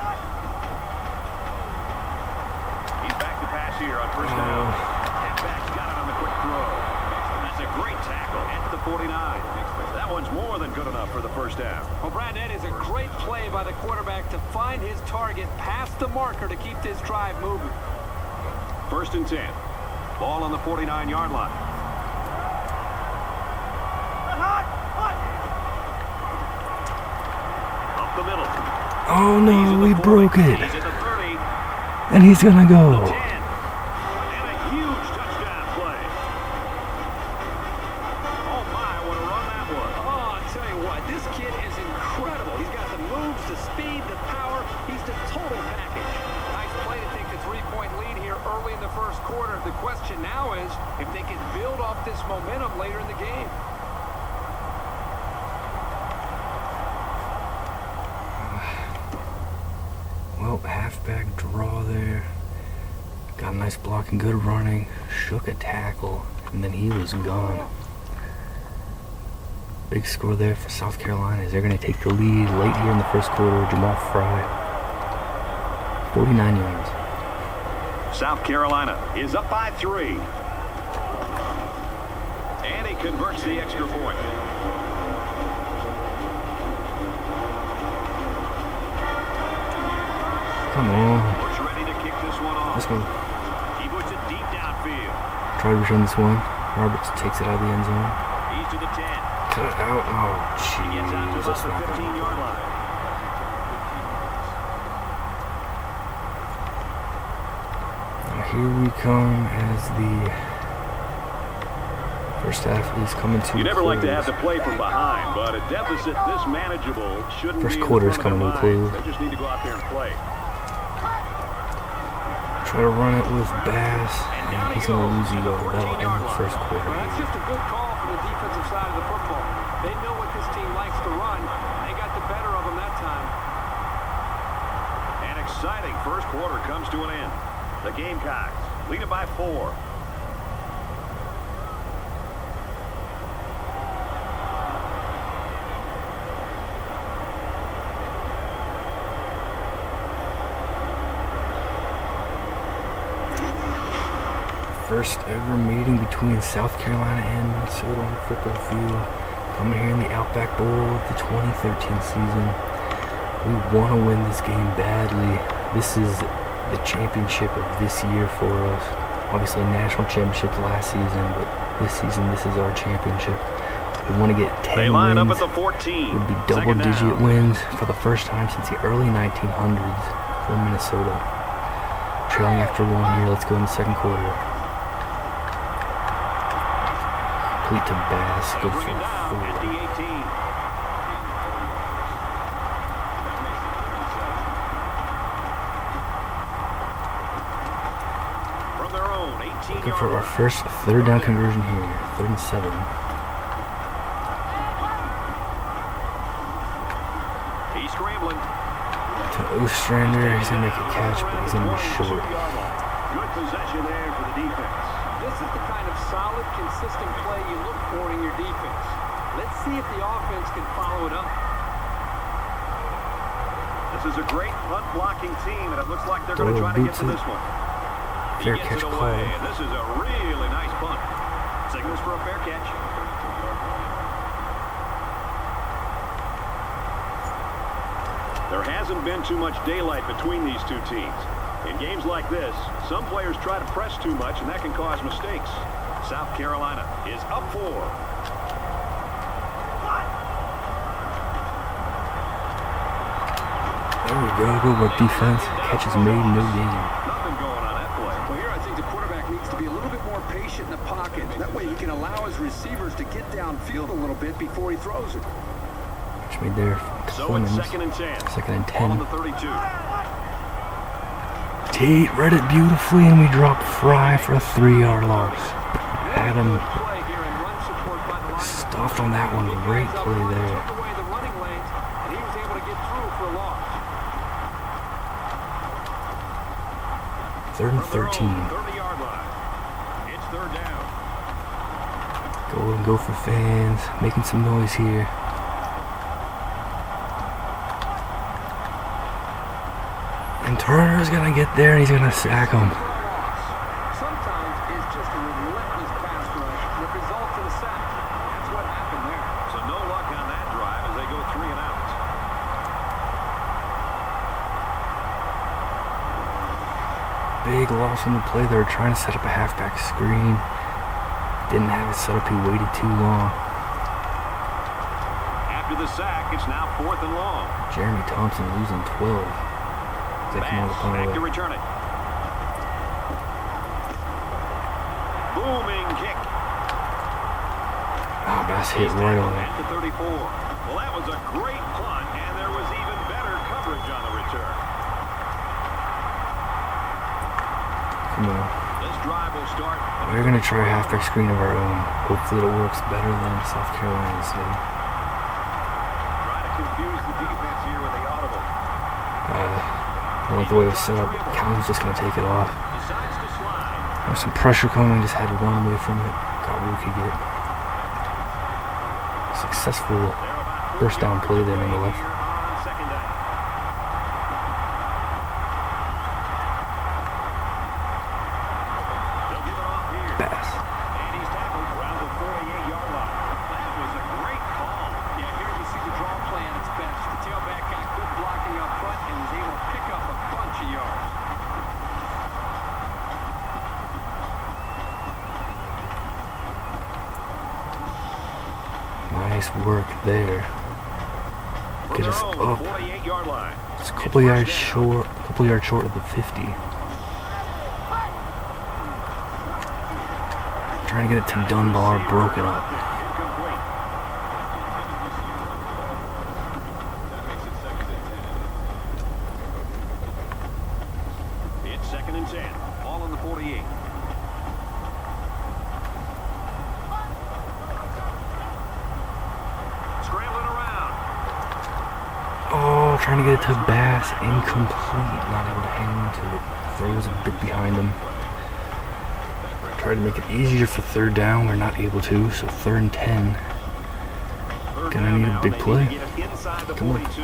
He's back to pass here on 1st down. Halfback's got it on the quick throw. That's a great tackle at the 49. That one's more than good enough for the 1st down. Well, Brad, that is a great play by the quarterback to find his target past the marker to keep this drive moving. 1st and 10. Ball on the 49-yard line. Up the middle. Oh He's no, at we the 40. broke it. He's at the 30. And he's going to go. 10. And a huge touchdown play. Oh my, what a run that was. Oh, I'll tell you what, this kid is incredible. He's got the moves, the speed, the power. He's the total package. Nice play to take the 3-point lead here early in the 1st quarter. The question now is if they can build off this momentum later in the game. Well, halfback draw there. Got a nice block and good running. Shook a tackle. And then he was gone. Big score there for South Carolina as they're going to take the lead late here in the 1st quarter. Jamal Fry. 49 yards. South Carolina is up by 3. And he converts the extra point. Come on. Bush ready to kick this one off. This one. He puts it deep downfield. Try to return this one. Roberts takes it out of the end zone. He's to the 10. Cut it out. Oh, He gets out to jeez. about That's the not good. 15-yard line. Now here we come as the first half is coming to You never like to have close. to play from behind, but a deficit this manageable shouldn't First be in the quarter is front of coming to their a minds. close. They just need to go out there and play. Try to run it with Bass, and he's going to lose you though. That'll end the 1st Well, quarter. that's just a good call from the defensive side of the football. They know what this team likes to run. They got the better of them that time. An exciting 1st quarter comes to an end. The Gamecocks lead it by 4. First ever meeting between South Carolina and Minnesota on the football field. Coming here in the Outback Bowl of the 2013 season. We want to win this game badly. This is the championship of this year for us. Obviously, national championship last season, but this season, this is our championship. We want to get 10 They line wins. up at the 14. It would be double-digit wins for the first time since the early 1900s for Minnesota. Trailing after one here. Let's go in the second quarter. Complete to Bass. Go for 4. At the 18. From their own 18. Looking for our first third down conversion here. 3rd and 7. He's scrambling. To Ostrander. He's going to make a catch, but he's going to be short. Good possession there for the defense. This is the kind of solid, consistent play you look for in your defense. Let's see if the offense can follow it up. This is a great punt blocking team, and it looks like they're going to try to get to this one. Fair He catch gets it call. away, and this is a really nice punt. Signals for a fair catch. There hasn't been too much daylight between these two teams. In games like this, some players try to press too much, and that can cause mistakes. South Carolina is up 4. There we go. Good work, defense. Catch is made, no gain. Nothing going on that play. Well, here I think the quarterback needs to be a little bit more patient in the pocket. That way he can allow his receivers to get downfield a little bit before he throws it. Catch made there. So it's Clemens. 2nd and 10. 2nd and Ball on 10. the 32. Tate read it beautifully, and we dropped Fry for a 3-yard loss. Adam Play here and run support by the linebacker. stuffed on that one. Great play there. Took away the running lanes, and he was able to get through for a loss. 3rd and From their own 13. 30-yard line. It's 3rd down. Go and go for fans. Making some noise here. And Turner's going to get there, and he's going to sack him. Sometimes it's just a relentless pass rush that results in a sack. That's what happened there. So no luck on that drive as they go 3 and out. Big loss on the play. They were trying to set up a halfback screen. Didn't have it set up. He waited too long. After the sack, it's now 4th and long. Jeremy Thompson losing 12. They come on the Bass punt back to away. return it. Booming kick. Ah, Bass hit right on it. At the 34. Well, that was a great punt, and there was even better coverage on the return. Come on. This drive will start. We're going to try a halfback screen of our own. Hopefully it works better than South Carolina's did. Trying to confuse the defense here with the audible. I don't like the way it was set up. Calvin's just going to take it off. Decides to slide. There was some pressure coming, just had to run away from it. Got what we could get. Successful They're about 4 first down yards play there away on the left. here on 2nd down. They'll give it off here. Bass. And he's tackled around the 48-yard line. That was a great call. Yeah, here you see the draw play on its best. The tailback got good blocking up front and was able to pick up a bunch of yards. Nice work there. From Get their us own up. 48-yard line. It's a couple yards short of the 50. Trying to get it to Dunbar, broken up. Incomplete. It's 2nd and 10. Ball on the 48. Scrambling around. Oh, trying to get it to Bass. Incomplete. Not able to hang on to it. Throws a bit behind him. Try to make it easier for 3rd down. We're not able to, so 3rd and 10. Third Gonna down need a now. big They play. need to get it inside the Come on. 42.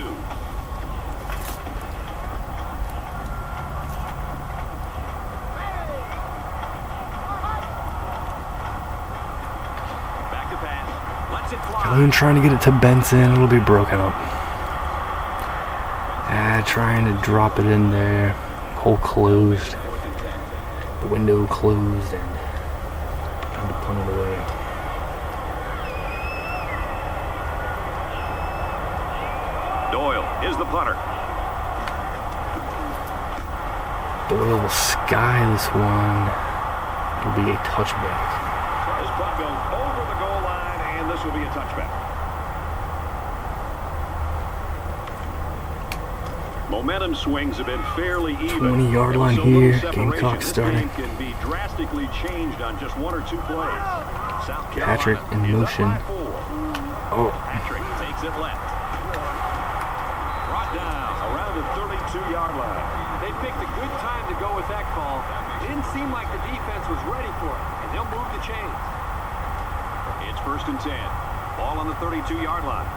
Back to pass. Lets it fly. Calhoun trying to get it to Benson. It'll be broken up. Trying to drop it in there. hole closed, the window closed, and time to punt it away. Doyle is the punter. Doyle will sky this one. It'll be a touchback. This punt goes over the goal line, and this will be a touchback. Momentum swings have been fairly even. 20-yard line So here. little separation. Gamecock This starting. game can be drastically changed on just 1 or 2 plays. South Patrick Carolina in is up motion. by 4. Oh, Patrick takes it left. Brought down around the 32-yard line. They picked a good time to go with that call. Didn't seem like the defense was ready for it, and they'll move the chains. It's 1st and 10. Ball on the 32-yard line.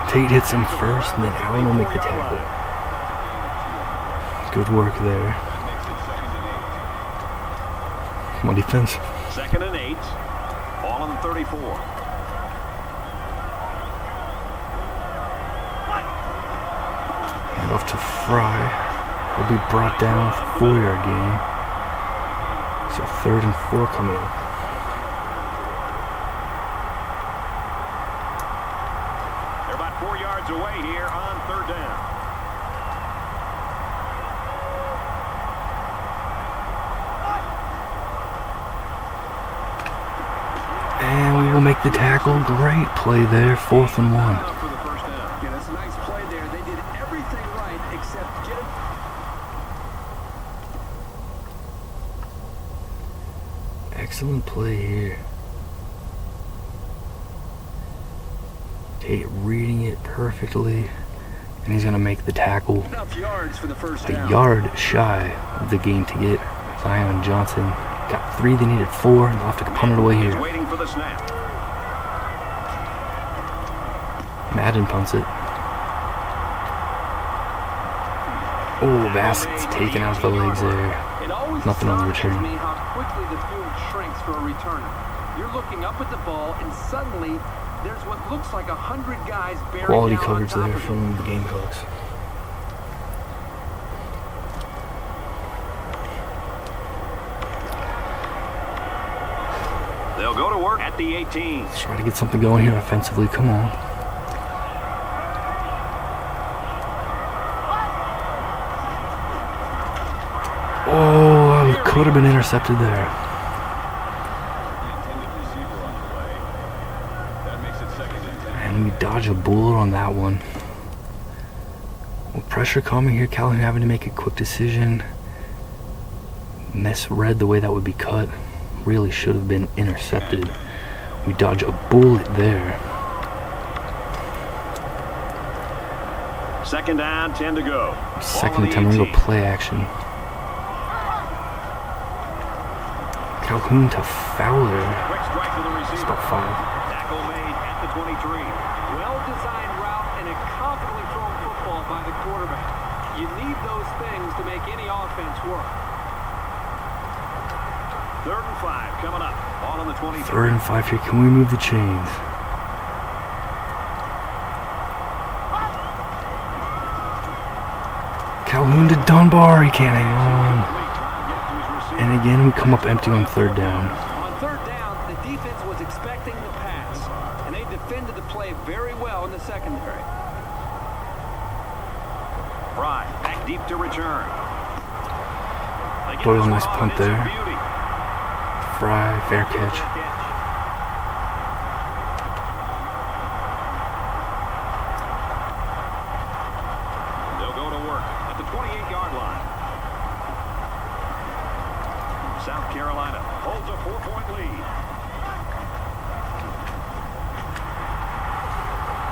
Tate hits him first, and then Allen will make the tackle. Good work there. Come on, defense. 2nd and 8. Ball on the 34. Hand off to Fry. Will be brought down for 4-yard gain. So 3rd and 4 coming up. They're about 4 yards away here on 3rd down. And we will make the tackle. Great play there. 4th and 1. For the 1st down. Yeah, that's a nice play there. They did everything right except get it. Excellent play here. Tate reading it perfectly. And he's going to make the tackle. Enough yards for the first A down. yard shy of the gain to get. Zion Johnson got 3, they needed 4, and they'll have to punt it away He's here. waiting for the snap. Madden punts it. Oh, Bassett's taken out the legs there. It always Nothing on the astonishes return. me how quickly the field shrinks for a returner. You're looking up at the ball, and suddenly there's what looks like 100 guys bearing Quality down on coverage top there of you. from the Gamecocks. They'll go to work at the 18. Let's try to get something going here offensively. Come on. Oh, it could have been intercepted there. And we dodge a bullet on that one. Well, pressure coming here. Calhoun having to make a quick decision. Misread the way that would be cut. Really should have been intercepted. We dodge a bullet there. 2nd down, 10 to go. Second time we go play action. Calhoun to Fowler. Quick strike to the receiver. Stop 5. Tackle made at the 23. Well-designed route and a confidently thrown football by the quarterback. You need those things to make any offense work. 3rd and 5 coming up. Ball on the 23. 3rd and 5 here. Can we move the chains? Calhoun to Dunbar. He can't hang on. And again, we come up empty on 3rd down. On 3rd down, the defense was expecting the pass, and they defended the play very well in the secondary. Fry back deep to return. They get Doyle, this nice one punt off. It's a there. beauty. Fry, fair catch. They'll go to work at the 28-yard line. South Carolina holds a 4-point lead.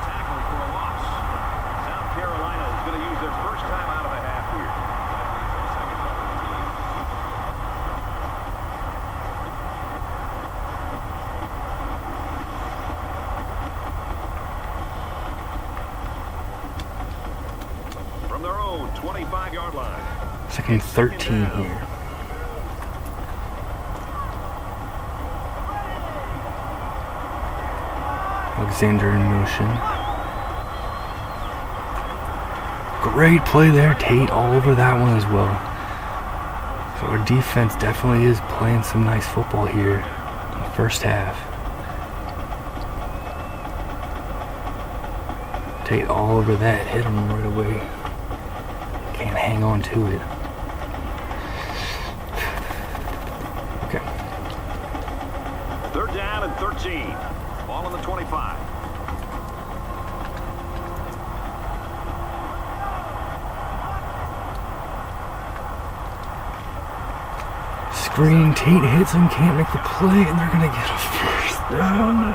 Tackle for a loss. South Carolina is going to use their first time out of the half here. From their own 25-yard line. 2nd and 13 here. Alexander in motion. Great play there. Tate all over that one as well. So our defense definitely is playing some nice football here in the first half. Tate all over that. Hit him right away. Can't hang on to it. Okay. 3rd down and 13. Ball on the 25. Screen, Tate hits him, can't make the play, and they're gonna get a first down.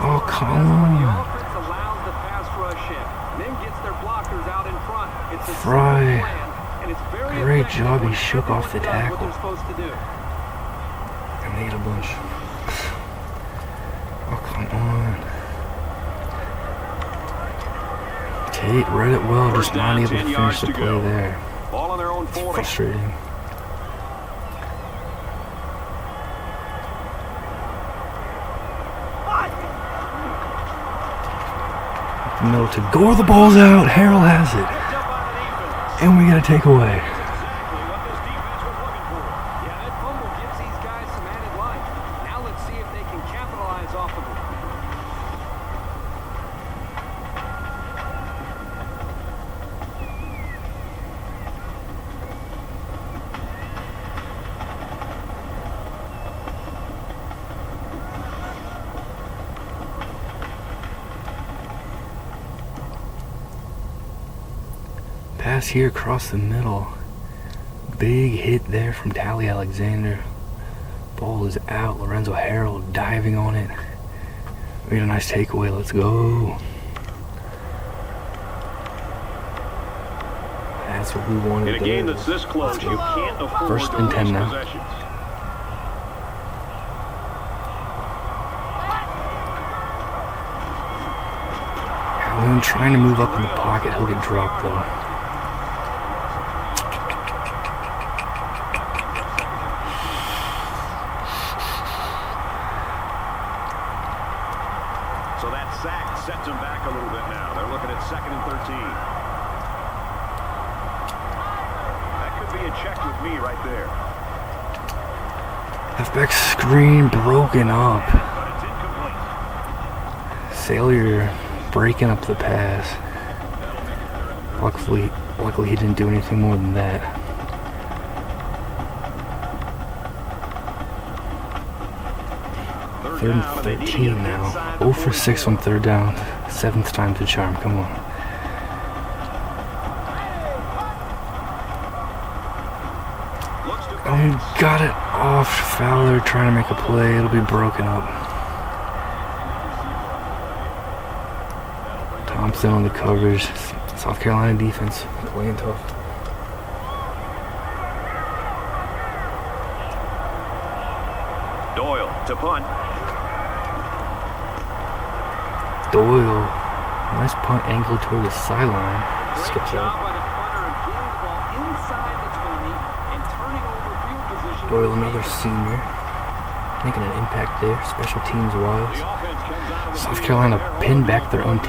Oh, come on. The offense allows the pass rush in, then gets their blockers out in front. It's a Fry. simple plan, and it's very Great effective job, he when shook off the everyone does tackle. what they're supposed to do. I made a bunch. Oh, come on. Tate read it well, just not able to finish the play there. Ball on their own 40. Frustrating. No, to go, the ball's out. Harrell has it. And we got a takeaway. Exactly what this defense was looking for. Yeah, that fumble gives these guys some added life. Now let's see if they can capitalize off of it. Pass here across the middle. Big hit there from Tally Alexander. Ball is out. Lorenzo Harrell diving on it. We get a nice takeaway. Let's go. That's what we wanted. In a game that's this close, you can't afford First to and 10 lose now. possessions. Calhoun trying to move up in the pocket. He'll get dropped though. So that sack sets them back a little bit now. They're looking at 2nd and 13. That could be a check with me right there. Halfback screen broken up. But it's incomplete. Salyer breaking up the pass. Luckily he didn't do anything more than that. Third and 13 now. 0 for 6 on 3rd down. 7th time to charm. Come on. Oh, got it off. Fowler trying to make a play. It'll be broken up. Thompson on the coverage. South Carolina defense playing tough. Doyle to punt. Doyle. Nice punt angle toward the sideline. Skips Great job out. by the punter of getting the ball inside the 20 and turning over field position. Doyle, another senior. Making an impact there, special teams wise. South Carolina pinned back their own 10.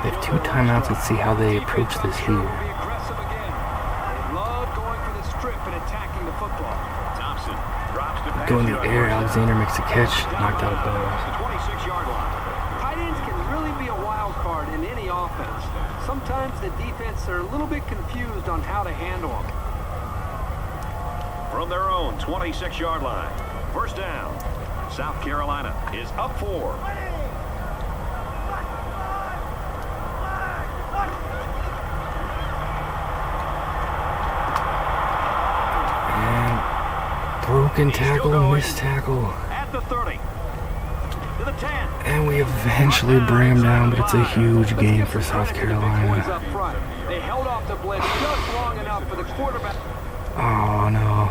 They have 2 timeouts. Let's see how they approach this here. Be aggressive again. They love going for the strip and attacking the football. Thompson drops to pass. Go in the air. Alexander makes a catch. Knocked out of bounds. The 26-yard line. Tight ends can really be a wild card in any offense. Sometimes the defense are a little bit confused on how to handle them. From their own 26-yard line. 1st down. South Carolina is up 4. And broken tackle, missed tackle. At the 30. To the 10. And we eventually bring him down, but it's a huge game for South Boys Carolina. up front. They held off the blitz just long enough for the quarterback. Oh no.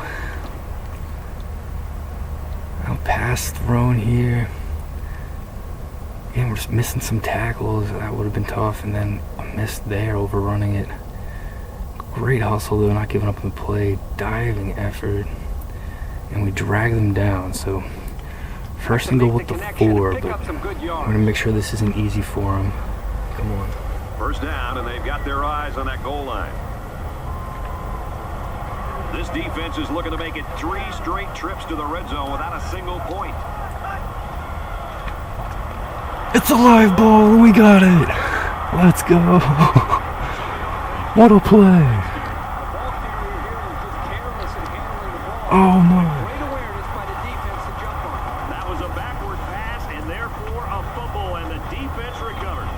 Now pass thrown here. Again, we're just missing some tackles. That would have been tough. And then a miss there, overrunning it. Great hustle though, not giving up on the play. Diving effort. And we drag them down. So First and goal with the 4, but we're going to make sure this isn't easy for him. Come on. First down, and they've got their eyes on that goal line. This defense is looking to make it 3 straight trips to the red zone without a single point. It's a live ball, and we got it. Let's go. What a play. Oh, no. Great awareness by the defense to jump on. That was a backward pass and therefore a fumble, and the defense recovered.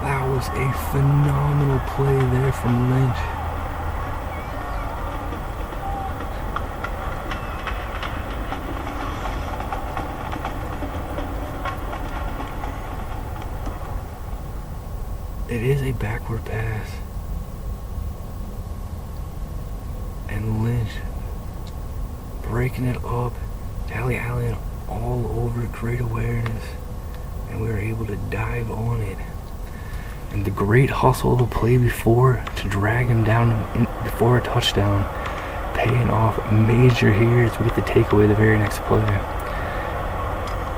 That was a phenomenal play there from Lynch. It is a backward pass. And Lynch breaking it up, alley all over, great awareness, and we were able to dive on it. And the great hustle of the play before to drag him down before a touchdown, paying off major here as we get the takeaway the very next play.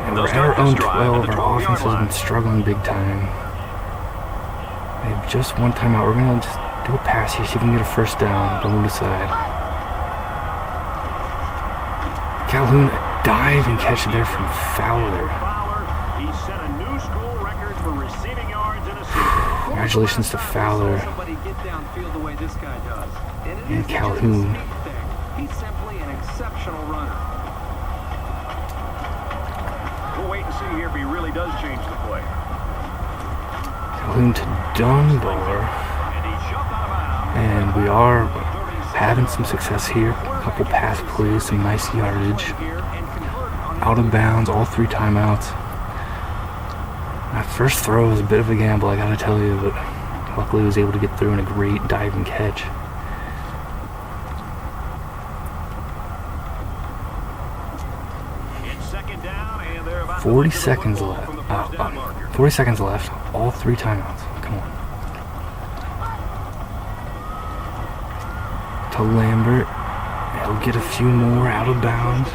And we're at our own 12. Our offense has been struggling big time. They have just one timeout. We're going to just do a pass here, see if we can get a first down. Don't move aside. Calhoun, a dive and catch there from Fowler. He set a new school record for receiving yards in a season. Congratulations to Fowler Somebody get downfield the way this guy does. And it and isn't just a Calhoun. speed thing. He's simply an exceptional runner. We'll wait and see here if he really does change the play. Calhoun to Dunbar. And he jumped out of bounds. And we are having some success here. A couple pass plays, some nice yardage. Out of bounds, all 3 timeouts. That first throw was a bit of a gamble, I gotta tell you, but luckily I was able to get through in a great dive and catch. It's second down, and they're about 40 to the seconds football left. from the first down marker. 40 seconds left. All 3 timeouts. Come on. To Lambert. He'll get a few more out of bounds.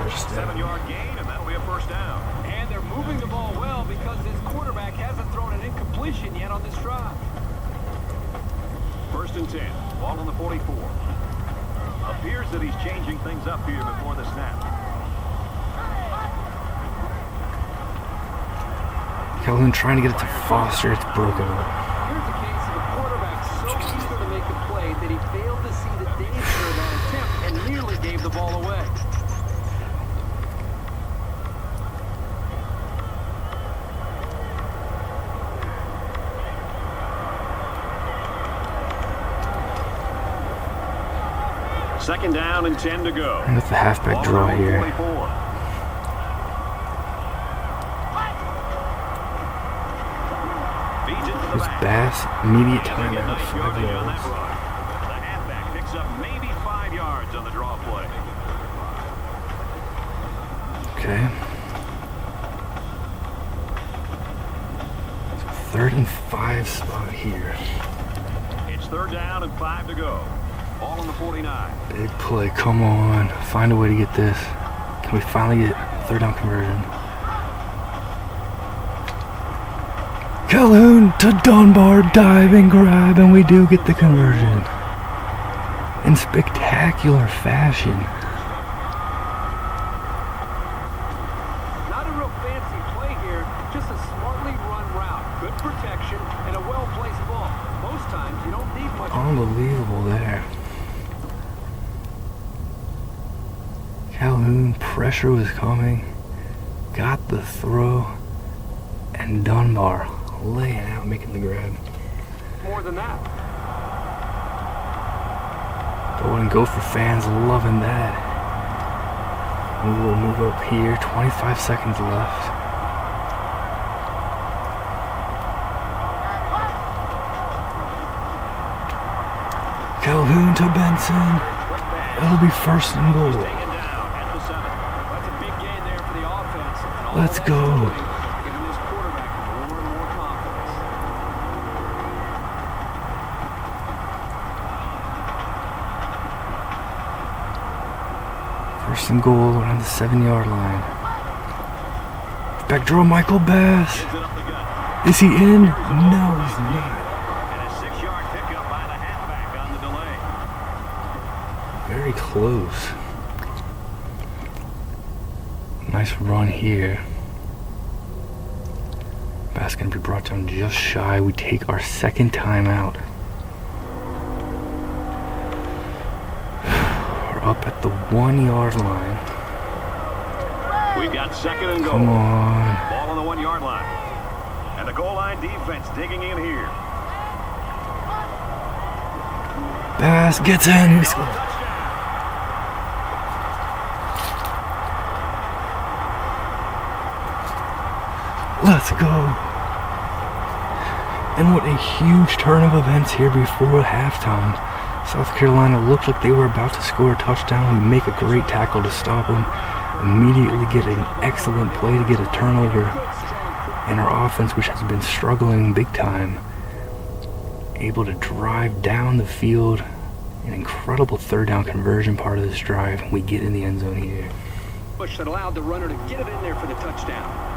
First down. 7-yard gain, and that'll be a first down. And they're moving the ball well because his quarterback hasn't thrown an incompletion yet on this drive. First and 10, ball on the 44. Appears that he's changing things up here before the snap. Calhoun trying to get it to Foster. It's broken up. Here's a case of a quarterback so eager to make a play that he failed to see the danger of that attempt and nearly gave the ball away. Second down and 10 to go. And with the halfback draw here. 44. Feeds it to the There's back. Bass, immediate They're getting timeout, nice 5 yardage on that yards. run. The halfback picks up maybe 5 yards on the draw play. Okay. 3rd and 5 spot here. It's third down and 5 to go. Ball on the 49. Big play, come on. Find a way to get this. Can we finally get 3rd down conversion? Calhoun to Dunbar, dive and grab, and we do get the conversion. In spectacular fashion. Not a real fancy play here, just a smartly run route. Good protection and a well-placed ball. Most times you don't need much. Unbelievable there. Calhoun, pressure was coming. Got the throw. And Dunbar laying out, making the grab. More than that. Golden Gopher fans loving that. We will move up here. 25 seconds left. Calhoun to Benson. It'll be 1st and goal. Taken down at the 7. That's a big gain there for the offense. And all Let's that's go. doing, giving this quarterback more and more confidence. 1st and goal around the 7-yard line. Backdraw Michael Bass. Gives it up the gut. Is he in? No, he's not. And a 6-yard pickup by the halfback on the delay. Very close. Nice run here. Bass going to be brought down just shy. We take our second time out. We're up at the 1-yard line. We've got second and goal. Come on. Ball on the 1-yard line. And the goal line defense digging in here. Bass gets in. We score. Let's go. And what a huge turn of events here before halftime. South Carolina looked like they were about to score a touchdown. We make a great tackle to stop them. Immediately get an excellent play to get a turnover. And our offense, which has been struggling big time, able to drive down the field. An incredible third down conversion part of this drive. We get in the end zone here. Push that allowed the runner to get it in there for the touchdown.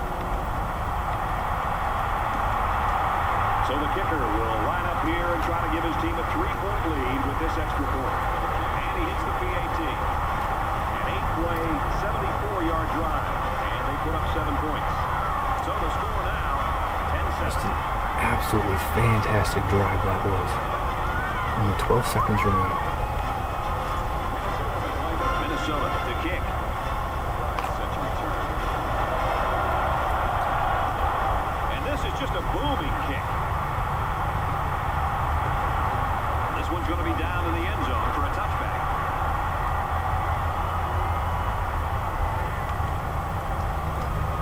So the kicker will line up here and try to give his team a 3-point lead with this extra point. And he hits the PAT. An 8-play, 74-yard drive. And they put up 7 points. So the score now, 10-7. Just an absolutely fantastic drive that was. Only 12 seconds remaining. Minnesota to kick. Such a return. And this is just a booming kick. This one's going to be down in the end zone for a touchback.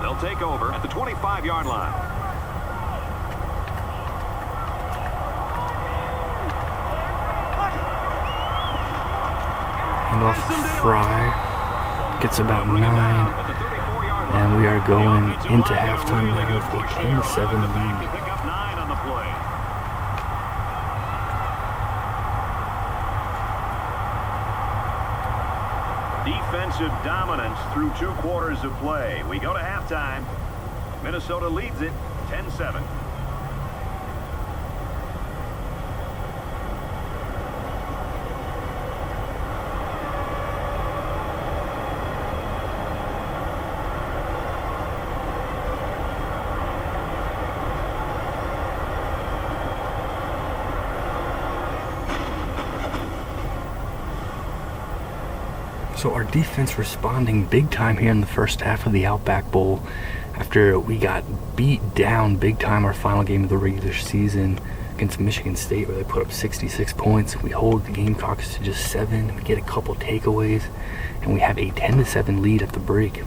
They'll take over at the 25-yard line. And off Fry. Gets about 9. And we are going into halftime now with a 10-7 lead. Pick up 9 on the play. Defensive dominance through 2 quarters of play. We go to halftime. Minnesota leads it 10-7. So our defense responding big time here in the first half of the Outback Bowl after we got beat down big time our final game of the regular season against Michigan State, where they put up 66 points. We hold the Gamecocks to just 7. We get a couple takeaways, and we have a 10-7 lead at the break.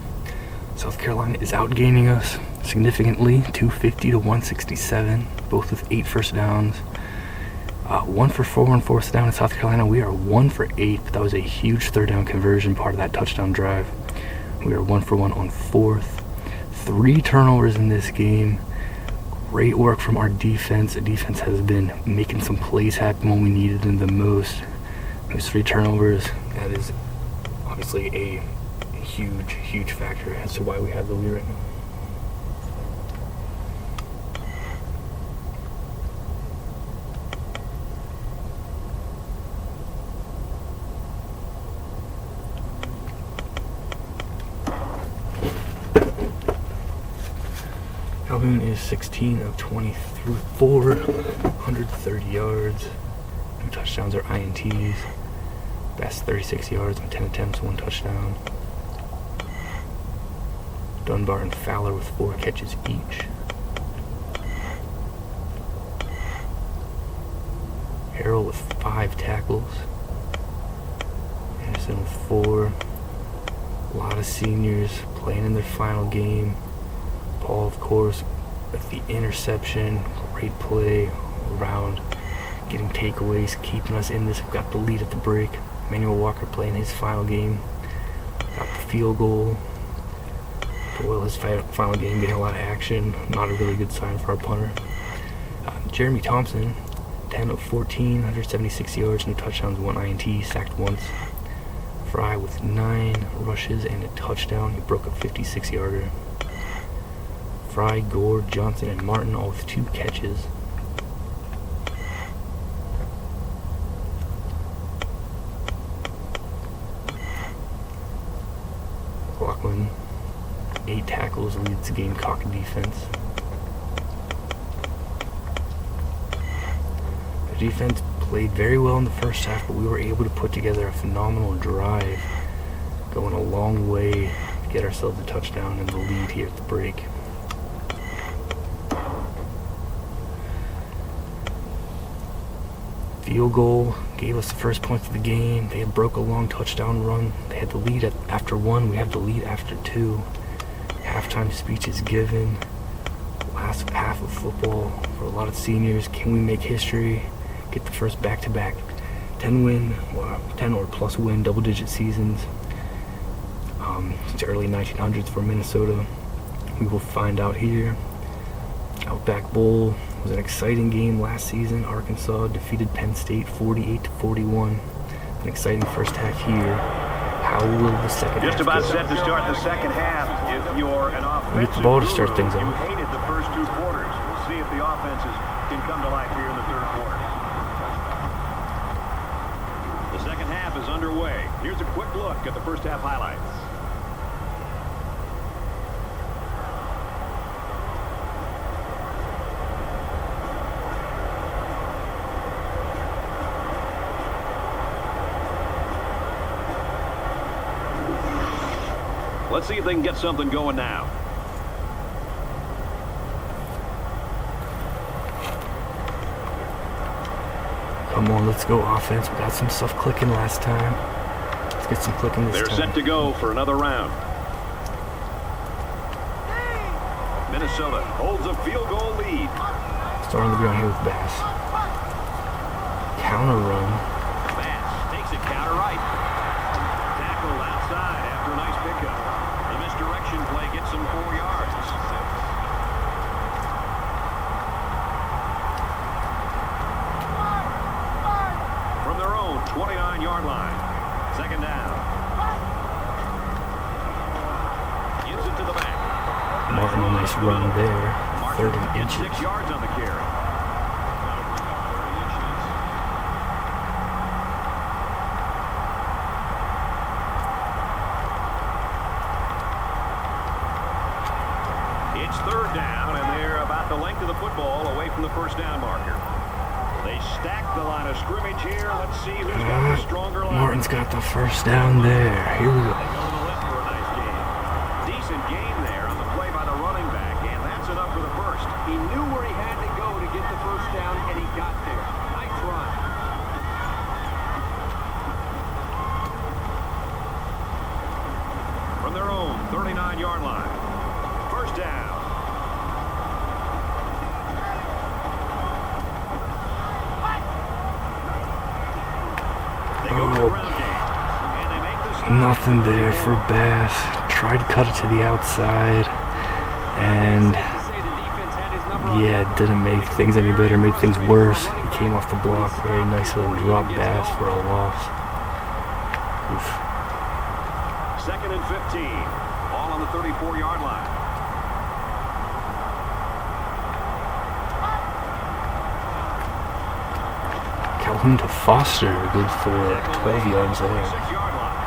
South Carolina is outgaining us significantly, 250 to 167, both with 8 first downs. 1 for 4 on fourth down in South Carolina. We are 1 for 8, but that was a huge third down conversion part of that touchdown drive. We are 1 for 1 on fourth. 3 turnovers in this game. Great work from our defense. The defense has been making some plays happen when we needed them the most. Those 3 turnovers, that is obviously a huge, huge factor as to why we have the lead right now. Calhoun is 16 of 24, 130 yards. 2 touchdowns are INTs. Best 36 yards on 10 attempts, 1 touchdown. Dunbar and Fowler with 4 catches each. Harrell with 5 tackles. Anderson with 4. A lot of seniors playing in their final game. Paul, of course, with the interception. Great play around, getting takeaways, keeping us in this. We've got the lead at the break. Emmanuel Walker playing his final game. Got the field goal. Doyle, his final game, getting a lot of action. Not a really good sign for our punter. Jeremy Thompson, 10 of 14, 176 yards, no touchdowns, 1 INT, sacked once. Fry with 9 rushes and a touchdown. He broke a 56-yarder. Fry, Gore, Johnson, and Martin all with 2 catches. Lachlan, 8 tackles, leads the Gamecock defense. The defense played very well in the first half, but we were able to put together a phenomenal drive, going a long way to get ourselves a touchdown and the lead here at the break. Field goal gave us the first points of the game. They had broke a long touchdown run. They had the lead after 1. We have the lead after 2. Halftime speech is given. Last half of football for a lot of seniors. Can we make history? Get the first back-to-back 10 or plus win double-digit seasons. It's early 1900s for Minnesota. We will find out here. Outback Bowl was an exciting game last season. Arkansas defeated Penn State 48-41. An exciting first half here. How will the second half Just about go? set to start the second half. If you're an offensive Get the ball to start things guru, off. you hated the first 2 quarters. We'll see if the offenses can come to life here in the third quarter. The second half is underway. Here's a quick look at the first half highlights. Let's see if they can get something going now. Come on, let's go offense. We got some stuff clicking last time. Let's get some clicking this They're time. set to go for another round. Minnesota holds a field goal lead. Starting the ground here with Bass. Counter run. Bass takes it counter right. Tackle outside after a nice pickup. The misdirection play gets him 4 yards. From their own 29-yard line. Second down. Gives it to the back. Martin, nice run there. Martin 3rd and gets inches. 6 yards on the carry. It's 3rd down, and they're about the length of the football away from the first down marker. They stack the line of scrimmage here. Let's see who's got the stronger line. Martin's got the first down there. Here we go. They go to the left for a nice gain. Decent gain there on the play by the running back, and that's enough for the first. He knew where he had to go to get the first down, and he got there. Nice run. From their own 39-yard line. First down. They go to the ground game, and they make the stop. Nothing there for Bass. Tried to cut it to the outside. And yeah, it didn't make things any better, made things worse. He came off the block, very nice little drop Bass for a loss. Oof. 2nd and 15. All on the 34-yard line. Calhoun to Foster, good for 12 yards there. 26-yard line.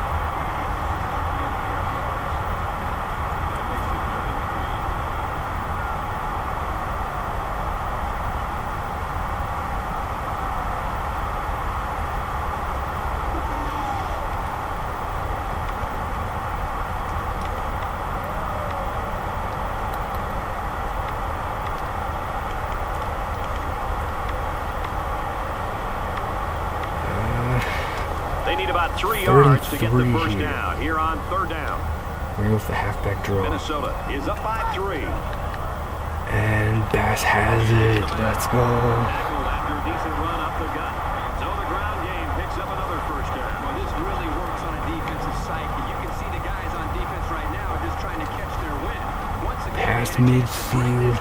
They need about 3 yards to get the first down here on 3rd down. We're with the halfback draw. Minnesota is up by 3. And Bass has it. Let's go. Tackled after a decent run up the gut. So the ground game picks up another first down. Well, this really works on a defensive psyche. You can see the guys on defense right now are just trying to catch their wind. Once again, Past midfield.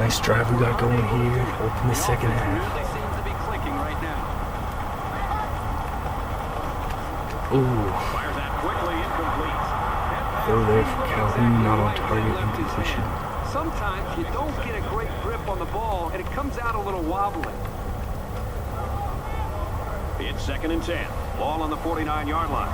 Nice drive we got going here. Open the second half. really seems to be clicking right now. Ooh. Fires that quickly, incomplete. Throw there for Calhoun, not on target, incompletion. sometimes you don't get a great grip on the ball, and it comes out a little wobbly. It's 2nd and 10. Ball on the 49-yard line.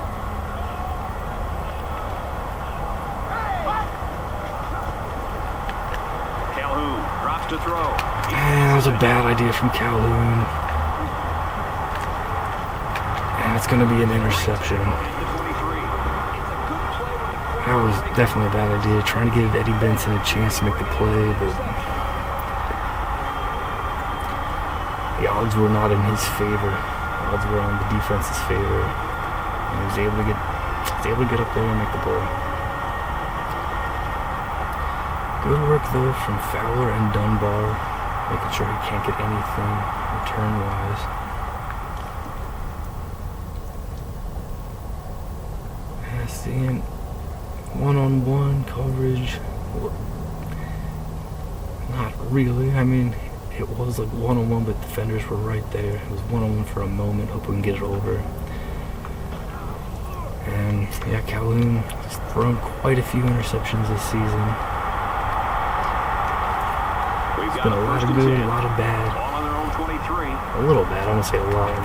Calhoun drops to throw. That was a bad idea from Calhoun. And it's going to be an interception. That was definitely a bad idea. Trying to give Eddie Benson a chance to make the play, but the odds were not in his favor. The odds were on the defense's favor. And he was able to get up there and make the play. Good work though from Fowler and Dunbar, making sure he can't get anything return-wise. And seeing one-on-one coverage, not really. I mean, it was like one-on-one, but defenders were right there. It was one-on-one for a moment. Hope we can get it over. And yeah, Calhoun has thrown quite a few interceptions this season. It's been a lot of good, a lot of bad. Ball on their own 23. A little bad. I won't say a lot. I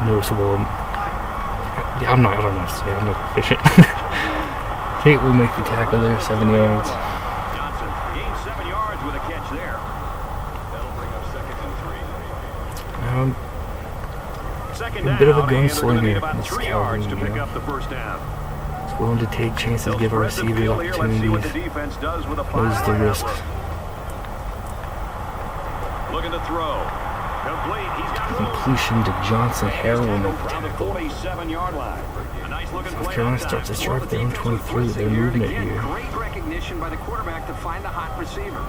mean, noticeable. Yeah, I'm not efficient. Tate will make the tackle there, 7 yards. Johnson gained 7 yards with a catch there. That'll bring up 2nd and 3. Second down, a bit of a and they're gonna gunslinger. need about This 3 Calhoun, yards to you pick know. up the first down. He's willing to take chances, give our receivers Let's see what the opportunities. defense does with a Knows the risk. Looking to throw. Complete. He's got room. Completion to Johnson. Harrell will make the Around the tackle. 47-yard line. A nice looking South play Carolina that starts to time. strike their own 23. They're moving it here. Great recognition by the quarterback to find the hot receiver.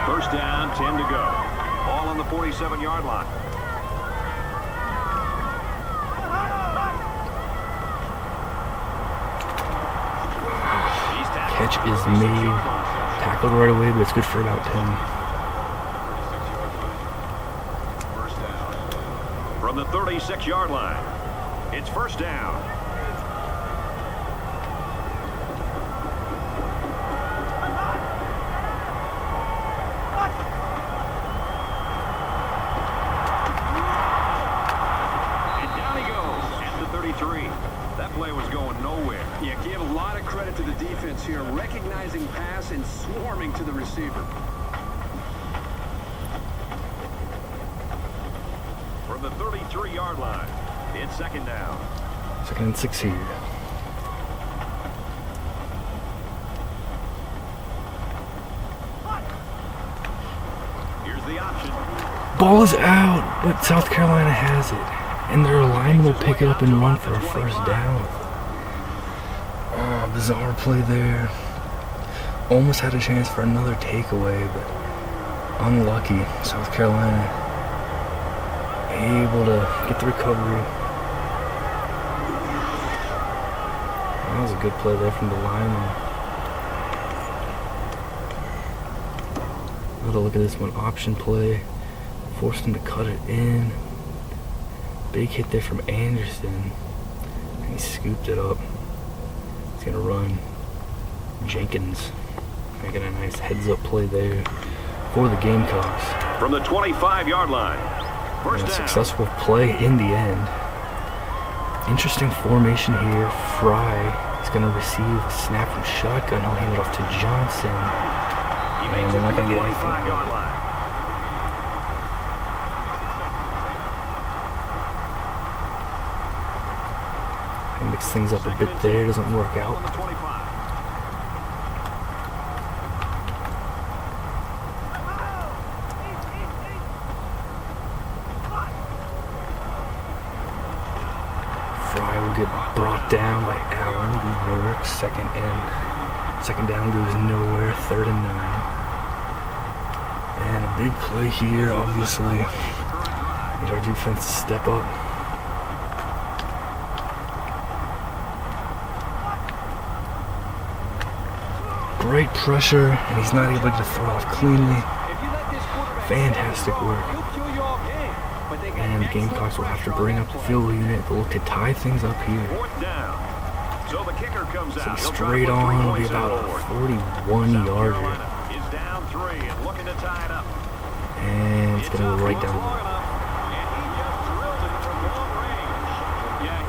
First down, 10 to go. Ball on the 47-yard line. Catch is made. Tackled right away, but it's good for about 10. From the 36-yard line, it's first down. And down he goes at the 33. That play was going nowhere. Yeah, give a lot of credit to the defense here, recognizing pass and swarming to the receiver. From the 33-yard line, it's second down. 2nd and 6 here. Here's the option. Ball is out, but South Carolina has it. And their lineman will pick it up and run for a first down. Oh, bizarre play there. Almost had a chance for another takeaway, but unlucky. South Carolina able to get the recovery. That was a good play there from the lineman. Another look at this one. Option play. Forced him to cut it in. Big hit there from Anderson. And he scooped it up. He's going to run. Jenkins making a nice heads-up play there for the Gamecocks. From the 25-yard line, first And a down. successful play in the end. Interesting formation here. Fry is going to receive a snap from shotgun. He'll hand it off to Johnson. He And makes they're it not to going the to get anything. 25-yard line. He mix things up a bit there. Doesn't work out. On the 25. Fry will get brought down by Allen. Good work. Second down goes nowhere. 3rd and 9. And a big play here, obviously. Need our defense to step up. Great pressure, and he's not able to throw off cleanly. Fantastic work. and the Gamecocks will have to bring up the field goal unit to look to tie things up here. Fourth down. So the kicker comes out. So straight on will be about a 41-yarder. Is down 3 and looking to tie it up. And it's going to go right down.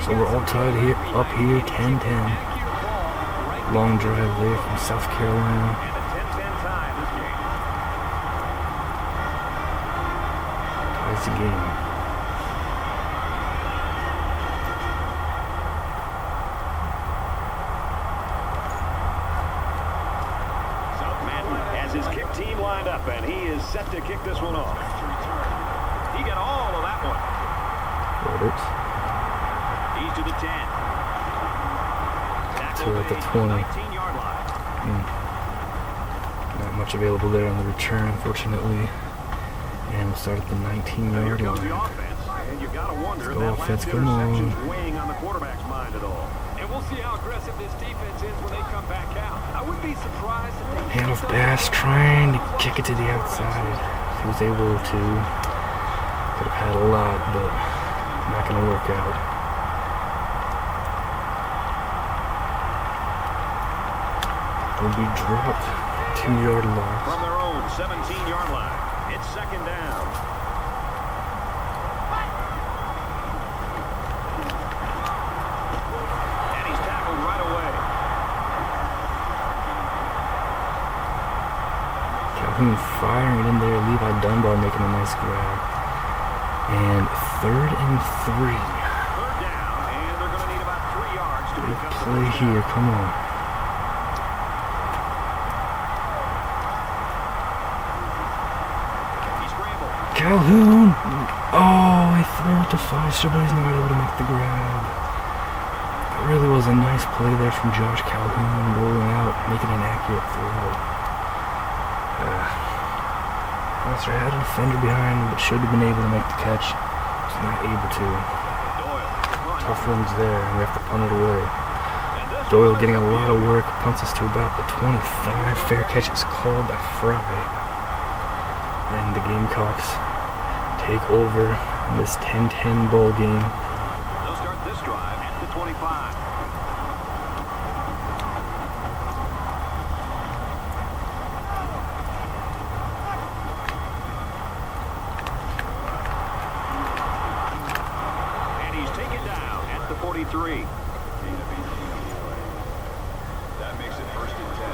So we're all tied here, up here, 10-10. Long drive there from South Carolina. And a 10-10 tie in this game. Ties the game. His kick team lined up, and he is set to kick this one off. He got all of that one. Roberts. He's to the 10. So at the 20. 19-yard line. Not much available there on the return, unfortunately. And we'll start at the 19-yard Here comes the line. offense, and you got to wonder if Go that offense, last come on. interception's weighing on the quarterback's mind at all. And we'll see how aggressive this defense is when they come back out. I wouldn't be surprised if they Handoff Bass trying to kick it to the outside. He was able to. Could have had a lot, but not going to work out. Will be dropped. 2-yard loss. From their own 17-yard line, it's second down. And he's tackled right away. Calhoun firing it in there. Levi Dunbar making a nice grab. And 3rd and 3. Third down, and they're going to need about 3 yards to Big pick up the play first here. down. Come on. He scrambled. Calhoun! Oh, I threw it to Foster, but he's not able to make the grab. That really was a nice play there from Josh Calhoun, rolling out, making an accurate throw. Foster had a defender behind him, but should have been able to make the catch. He's not able to. Doyle. Tough runs there, and we have to punt it away. Doyle getting a lot of work, punts us to about the 25. Fair catch is called by Fry. And the Gamecocks take over in this 10-10 ball game. They'll start this drive at the 25. And he's taken down at the 43. That makes it 1st and 10.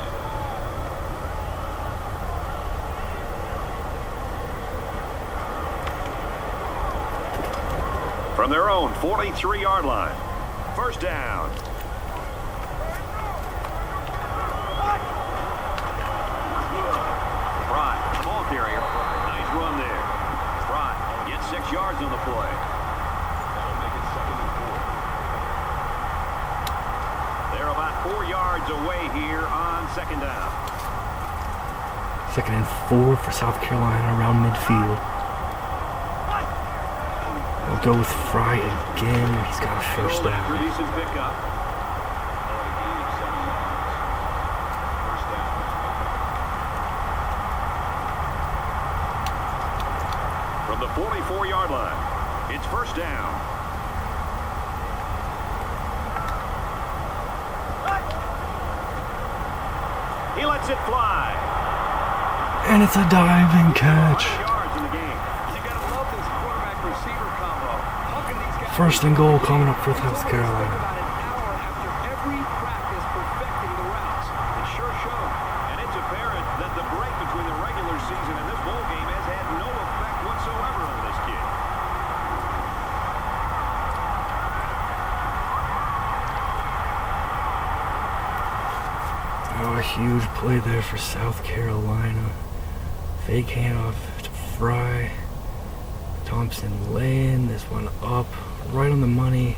From their own 43-yard line. First down. Fry, the ball carrier. Nice run there. Fry gets 6 yards on the play. That'll make it 2nd and 4. They're about 4 yards away here on 2nd down. 2nd and 4 for South Carolina around midfield. We'll go with Fry again. He's got a first After a down. decent pickup. From the 44-yard line, it's first down. He lets it fly. And it's a diving catch. Yards in the game. You gotta love this quarterback-receiver combo. Pumping these guys. 1st and goal coming up for South About Carolina. an hour after every practice perfecting the routes. It sure showed. And it's apparent that the break between the regular season and this bowl game has had no effect whatsoever on this kid. Oh, a huge play there for South Carolina. Fake handoff to Fry. Thompson laying this one up right on the money,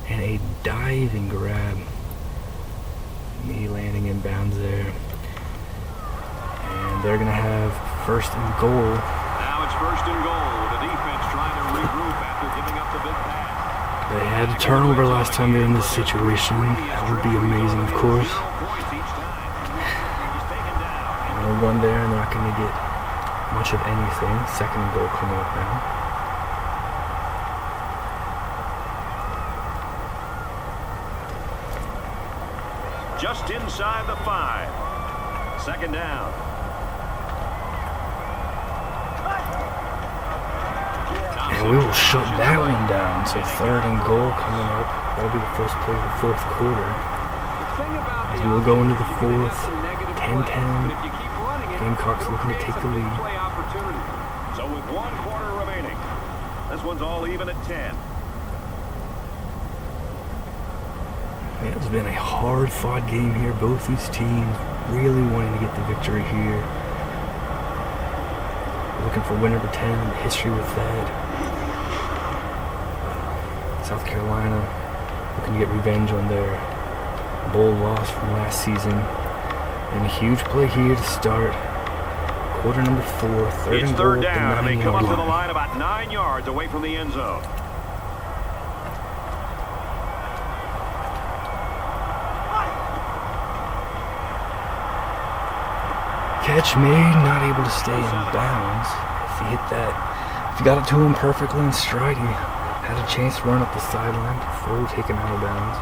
and a diving grab. Me landing in bounds there. And they're going to have 1st and goal. Now it's 1st and goal. The defense trying to regroup after giving up the big pass. They had a turnover last time they're in this situation. That would be amazing, of course. 0 points each time. He's taken down. And a run there, and they're not going to get much of anything. 2nd and goal coming up now. just inside the 5. Second down. And we will shut that one down. So 3rd and goal coming up. That'll be the first play of the 4th quarter. As we'll go into the 4th, 10-10. Gamecocks looking to take the lead. So with 1 quarter remaining, this one's all even at 10. Yeah, it's been a hard-fought game here. Both these teams really wanting to get the victory here. Looking for win number 10 in history with that. South Carolina looking to get revenge on their bowl loss from last season. And a huge play here to start. Quarter number 4, 3rd It's and goal 3rd at down, the and they come 9-yard up to the line. line about 9 yards away from the end zone. Catch made, not able to stay in bounds. If he hit that, if he got it to him perfectly in stride, he had a chance to run up the sideline before taking out of bounds.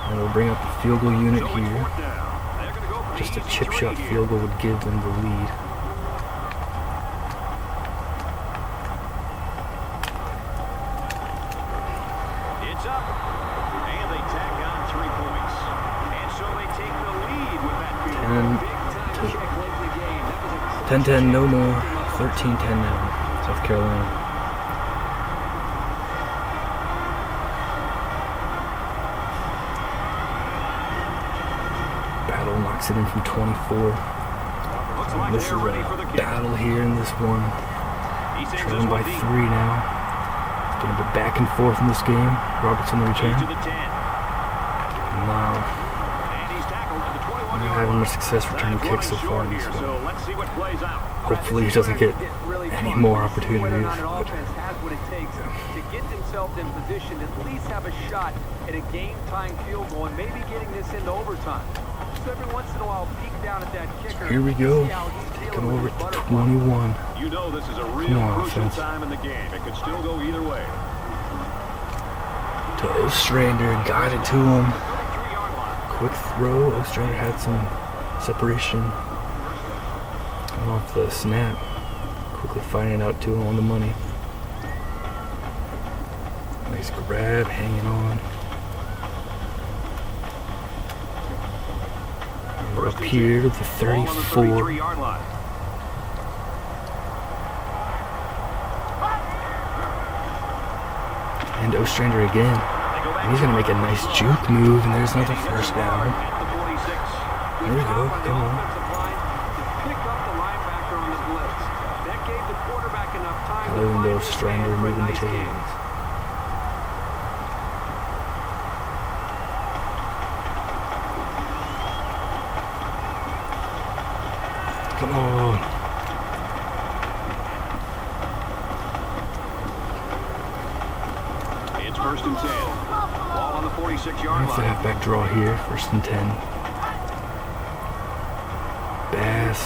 And it'll bring up the field goal unit here. Just a chip shot field goal would give them the lead. It's up, and they tack on 3 points. And so they take the lead with that field goal. 10-10, no more. 13-10 now, South Carolina. Battle knocks it in from 24. And this is a battle here in this one. Trailing by 3 now. It's been a bit back and forth in this game. Robertson the return. Now, not having much success returning kicks so far in this one. Hopefully he doesn't get any more opportunities. But, to get themselves in position to at least have a shot at a game-time field goal and maybe getting this into overtime. So every once in a while, peek down at that kicker. Here we go. Taking over at the 21. You know this is a real crucial time in the game. It could still go either way. To Ostrander, got it to him. Quick throw. Ostrander had some separation off the snap. Quickly finding out to him on the money. Nice grab, hanging on. And we're up here to the 34. And Ostrander again. And he's going to make a nice juke move, and there's another first down. There we go, come on. Allowing those Ostrander moving the chains. Come on. It's 1st and 10. Ball on the 46-yard It's a line. halfback draw here, 1st and 10. Bass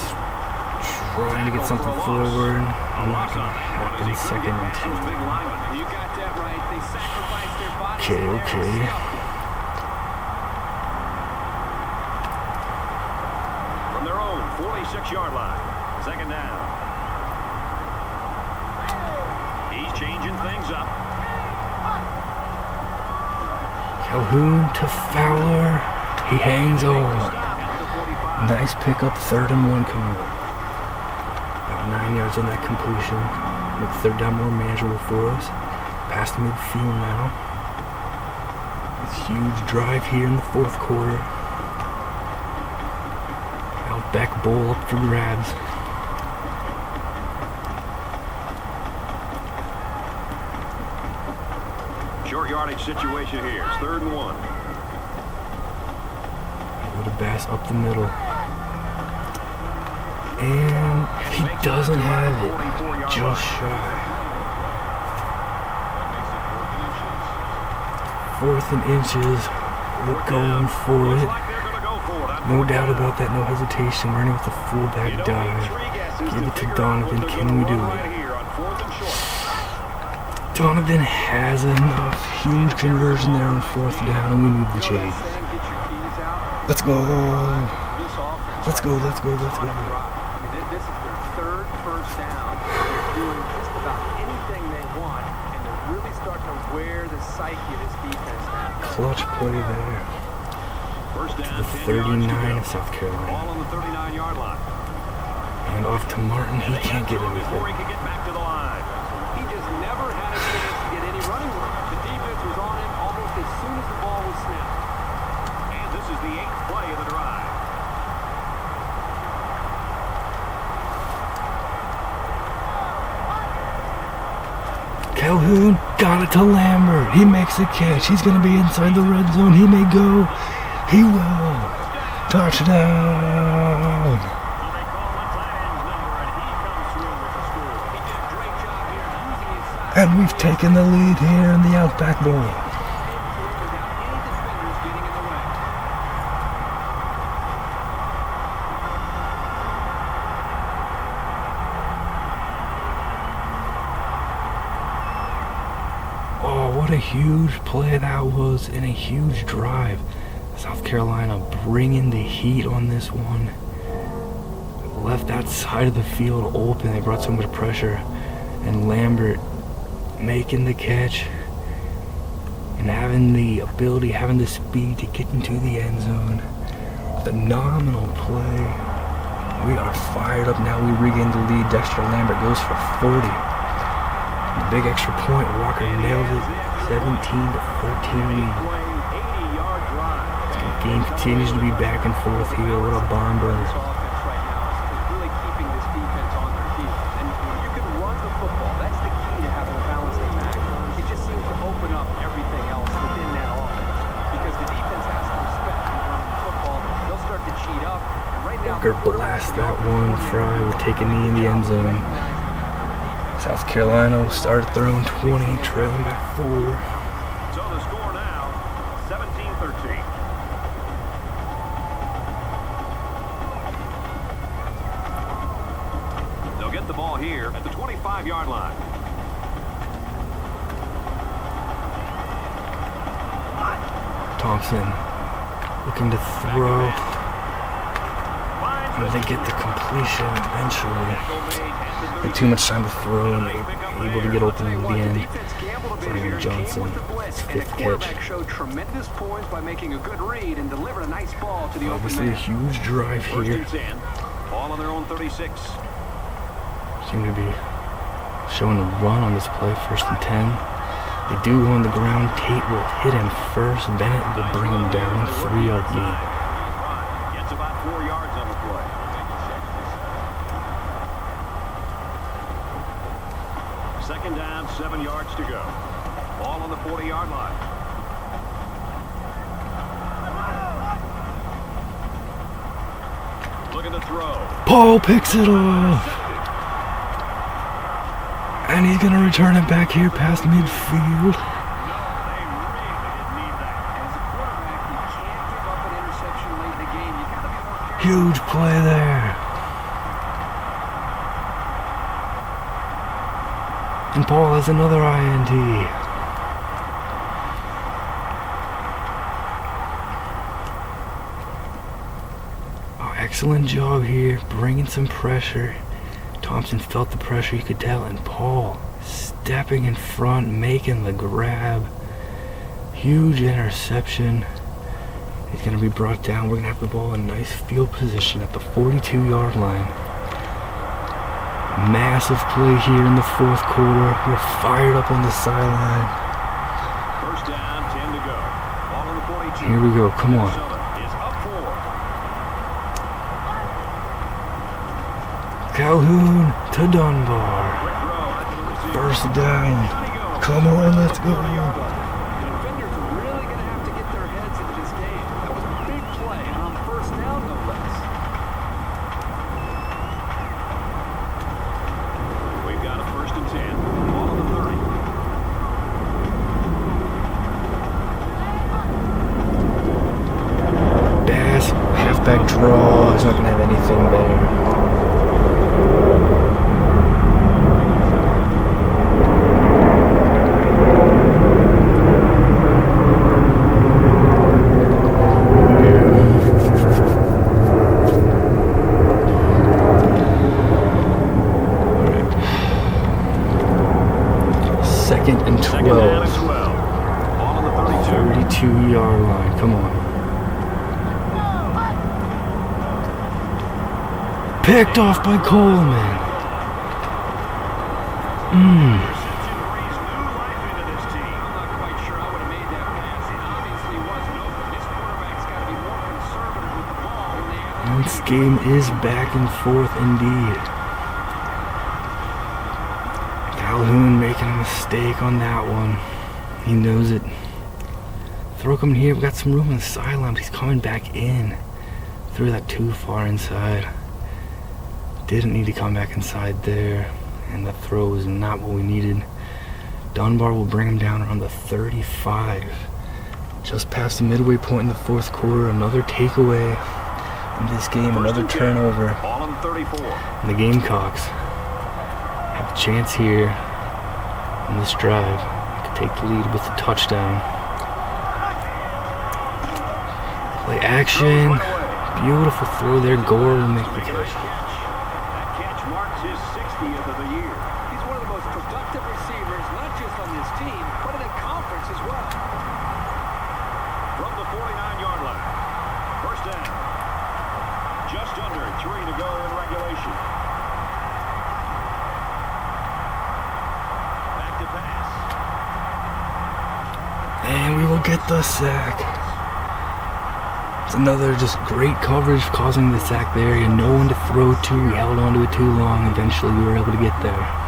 trying to get something forward. Not going to happen. 2nd and 10. You got that right. They sacrificed their bodies. Okay. From their own 46-yard line. 2nd down. He's changing things up. Calhoun to Fowler. He hangs on. Nice pickup, 3rd and 1 coming up. About 9 yards on that completion. Make 3rd down more manageable for us. Past midfield now. This huge drive here in the 4th quarter. Outback Bowl up for grabs. Short yardage situation here. It's 3rd and 1. Go to Bass up the middle. And he doesn't have it. Just shy. 4th and inches. We're going for it. No doubt about that. No hesitation. Running with the fullback dive. Give it to Donovan. Can we do it? Donovan has enough. Huge conversion there on 4th down, and we move the chains. Let's go. This offense Let's go, let's go, let's go. I mean, this is their third first down. They're doing just about anything they want, and they're really starting to wear the psyche of this defense now. Clutch play there. First down, The 10 yards to 39 go. of South Carolina. Ball on the 39-yard line. And off to Martin. He can't get Before he anything. can get back to the line. He just never had a chance to get any running room. The defense was on him almost as soon as the ball was snapped. And this is the 8th play of the drive. Calhoun got it to Lambert. He makes a catch. He's going to be inside the red zone. He may go. He will. Touchdown. So they call the tight end's number, and he comes through with the score. He did a great job here using his size. And we've taken the lead here in the Outback Bowl. Without any defenders getting in the way. Oh, what a huge play that was and a huge drive. South Carolina bringing the heat on this one. Left that side of the field open. They brought so much pressure. And Lambert making the catch and having the ability, having the speed to get into the end zone. Phenomenal play. We are fired up now. We regain the lead. Dexter Lambert goes for 40. The big extra point. Walker nails it. 17 to 13 lead. Play, 80-yard drive. The game continues to be back and forth here. What a bomb This brother. offense right now is really keeping this defense on their feet. And when you can run the football, that's the key to having a balanced attack. It just seems to open up everything else within that offense. Because the defense has to respect when running the football. They'll start to cheat up. And right now, Walker blasts that one. Fry will take a knee in the end zone. South Carolina will start at their own 20, trailing by 4. So the score now, 17-13. They'll get the ball here at the 25-yard line. Thompson looking to throw. And they get the completion eventually. Had too much time to throw and they were able to get open at the end. Brian Johnson, his 5th catch. showed tremendous poise by making a good read and delivered a nice ball to the open Obviously a man. huge drive First here. and 10. Ball on their own 36. Seem to be showing a run on this play, 1st and 10. They do go on the ground. Tate will hit him first. Bennett will bring him down. 3-yard lead. Gets about 4 yards on the play. Second down, 7 yards to go. Ball on the 40-yard line. Looking to throw. Paul picks it off. And he's going to return it back here past midfield. They really didn't need that. As a quarterback, you can't give up an interception late in the game. You gotta be more careful. Huge play there. And Paul has another INT. Oh, excellent job here, bringing some pressure. Thompson felt the pressure, you could tell, and Paul stepping in front, making the grab. Huge interception. He's going to be brought down. We're going to have the ball in nice field position at the 42-yard line. Massive play here in the 4th quarter. We're fired up on the sideline. First down, 10 to go. Ball on the 42. Here we go. Come on. Minnesota is up 4. Calhoun to Dunbar. Quick throw out to the receiver. 1st down. Come on, let's go. The defenders are really going to have to get their heads into this game. That was a big play, and on first down, no less. We've got a 1st and 10. Ball on the 30. Bass, halfback draw. He's not going to have anything there. 2-yard line. Come on. Picked off by Coleman. This game is back and forth indeed. Calhoun making a mistake on that one. He knows it. Throw coming here. We got some room on the sideline. He's coming back in. Threw that too far inside. Didn't need to come back inside there. And the throw was not what we needed. Dunbar will bring him down around the 35. Just past the midway point in the fourth quarter. Another takeaway in this game. Another turnover. And the Gamecocks have a chance here in this drive to take the lead with the touchdown. Play action. Beautiful throw there. Gore will make the catch. That catch marks his 60th of the year. He's one of the most productive receivers, not just on this team, but in the conference as well. From the 49-yard line. First down. Just under 3 to go in regulation. Back to pass. And we will get the sack. It's another just great coverage causing the sack there. And no one to throw to. We held on to it too long. Eventually we were able to get there.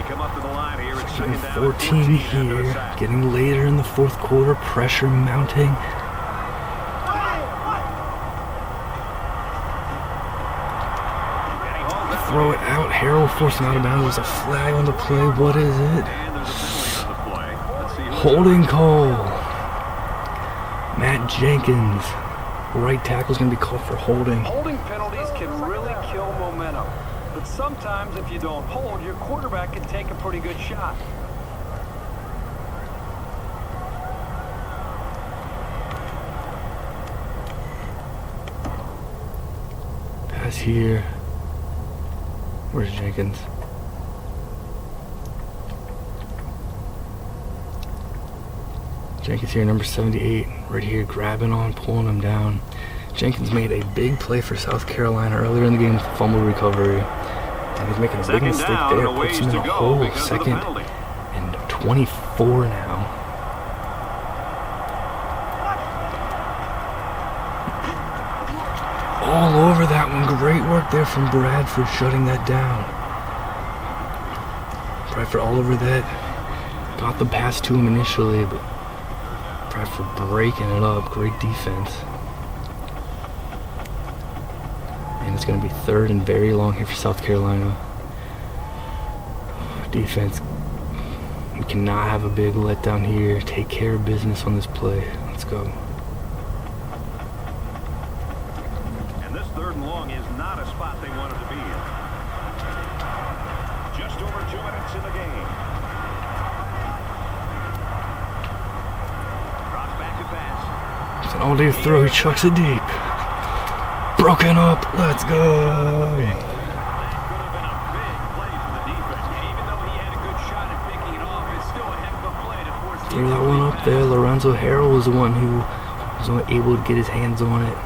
Come up to the line here. It's second down 14 here. Getting later in the fourth quarter. Pressure mounting. Throw it out. Harrell forcing out of bounds. There's a flag on the play. What is it? Holding call. Matt Jenkins. Right tackle's going to be called for holding. Holding penalties can really kill momentum. But sometimes if you don't hold, your quarterback can take a pretty good shot. Pass here. Where's Jenkins? Jenkins here, number 78, right here, grabbing on, pulling him down. Jenkins made a big play for South Carolina earlier in the game with a fumble recovery. And he's making a big mistake there. Puts him in a hole. Second and 24 now. All over that one. Great work there from Bradford shutting that down. Bradford all over that. Got the pass to him initially, but Bradford breaking it up. Great defense. And it's going to be third and very long here for South Carolina. Defense, we cannot have a big letdown here. Take care of business on this play. Let's go. And this third and long is not a spot they wanted to be in. Just over 2 minutes in the game. Drops back to pass. It's an all-day throw. He chucks it deep. Broken up. Let's go. Throw that one up there. Lorenzo Harrell was the one who was only able to get his hands on it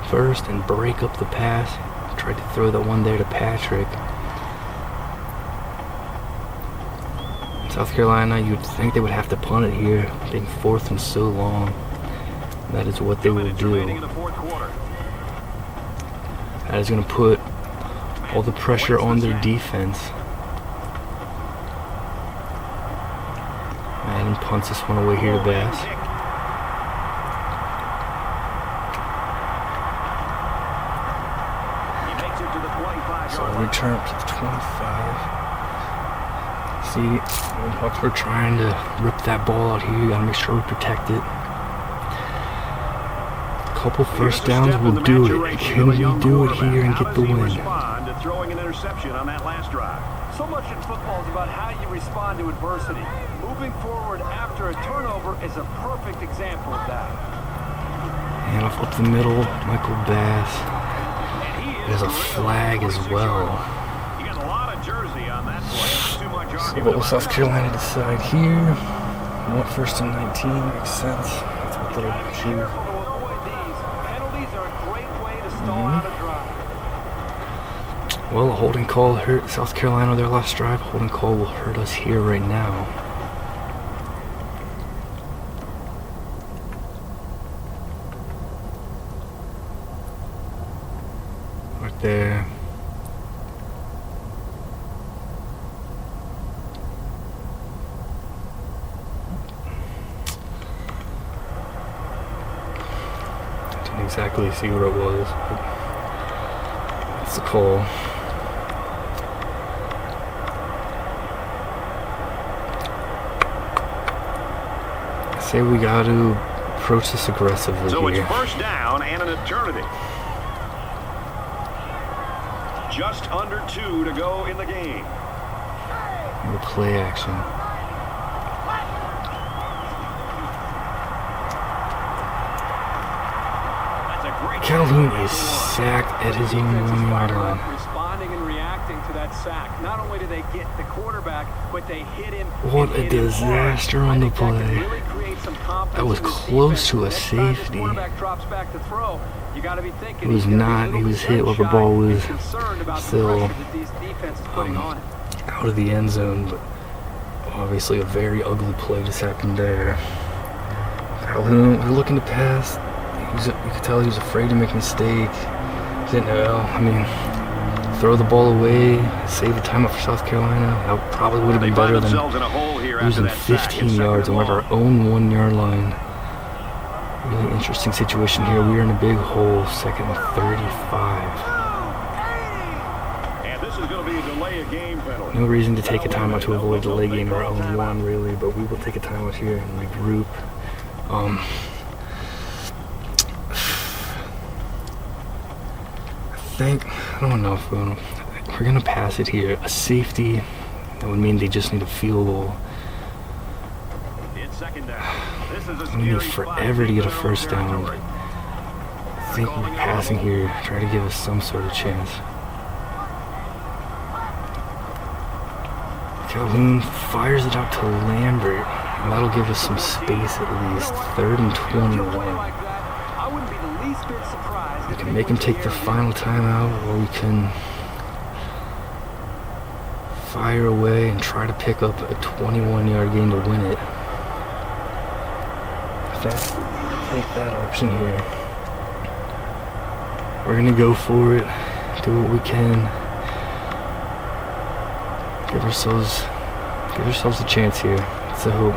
first and break up the pass. Tried to throw that one there to Patrick. South Carolina, you'd think they would have to punt it here, being fourth and so long. That is what they will do. That is going to put all the pressure on their defense. Madden punts this one away here to Bass. So return up to the 25. See, when Pucks were trying to rip that ball out here, you got to make sure we protect it. Couple first downs will do it. Can we do it here and get the win? Throwing an interception on that last drive. So much in football is about how you respond to adversity. Moving forward after a turnover is a perfect example of that. And off up the middle, Michael Bass. There's a flag as well. He got a lot of jersey on that play. Too much So argument what will about South that. Carolina decide here? Want 1st and 19, makes sense. That's what they'll choose. Careful to avoid these. Penalties are a great way to stall out a drive. Well, a holding call hurt South Carolina their last drive. Holding call will hurt us here right now. Right there. Didn't exactly see what it was, but that's the call. Say we got to approach this aggressively So here. it's 1st down and an eternity. Just under 2 to go in the game. The play action. That's a great Calhoun is sacked at his own Defense is 1-yard fired line. up, responding and reacting to that sack. Not only do they get the quarterback, but they hit him. What and a hit him hard. disaster on I the think that could play. really create some confidence That was in this close defense. to a Next time this safety. quarterback drops back to throw, you got to be thinking It was he's gonna be a not. little He was bit hit while the gun-shy ball and was concerned about the still, pressure that this defense is putting on him. out of the end zone, but obviously a very ugly play just happened there. Calhoun was looking to pass. You could tell he was afraid to make a mistake. Didn't know. I mean, throw the ball away, save the time up for South Carolina. That probably would have They been find better than themselves in a hole here after losing that sack. 15 It's 2nd yards and on our long. own 1-yard line. Really interesting situation here. We are in a big hole, 2nd and 35. And this is going to be a delay of game penalty. No reason to take a timeout to avoid delay game our own 1, really, but we will take a timeout here and regroup. I don't know if we're gonna pass it here. A safety, that would mean they just need a field goal. It's 2nd down. This is a We need scary spot forever to get a in their own 1st down. territory. I think we're passing here, try to give us some sort of chance. Calhoun fires it out to Lambert, and that'll give us some space at least. 3rd and If you play 21. like that, I wouldn't be the least bit surprised We if can they make him went take the there final timeout, or we can fire away and try to pick up a 21-yard gain to win it. Take that option here. We're gonna go for it, do what we can. Give ourselves a chance here. It's a hope.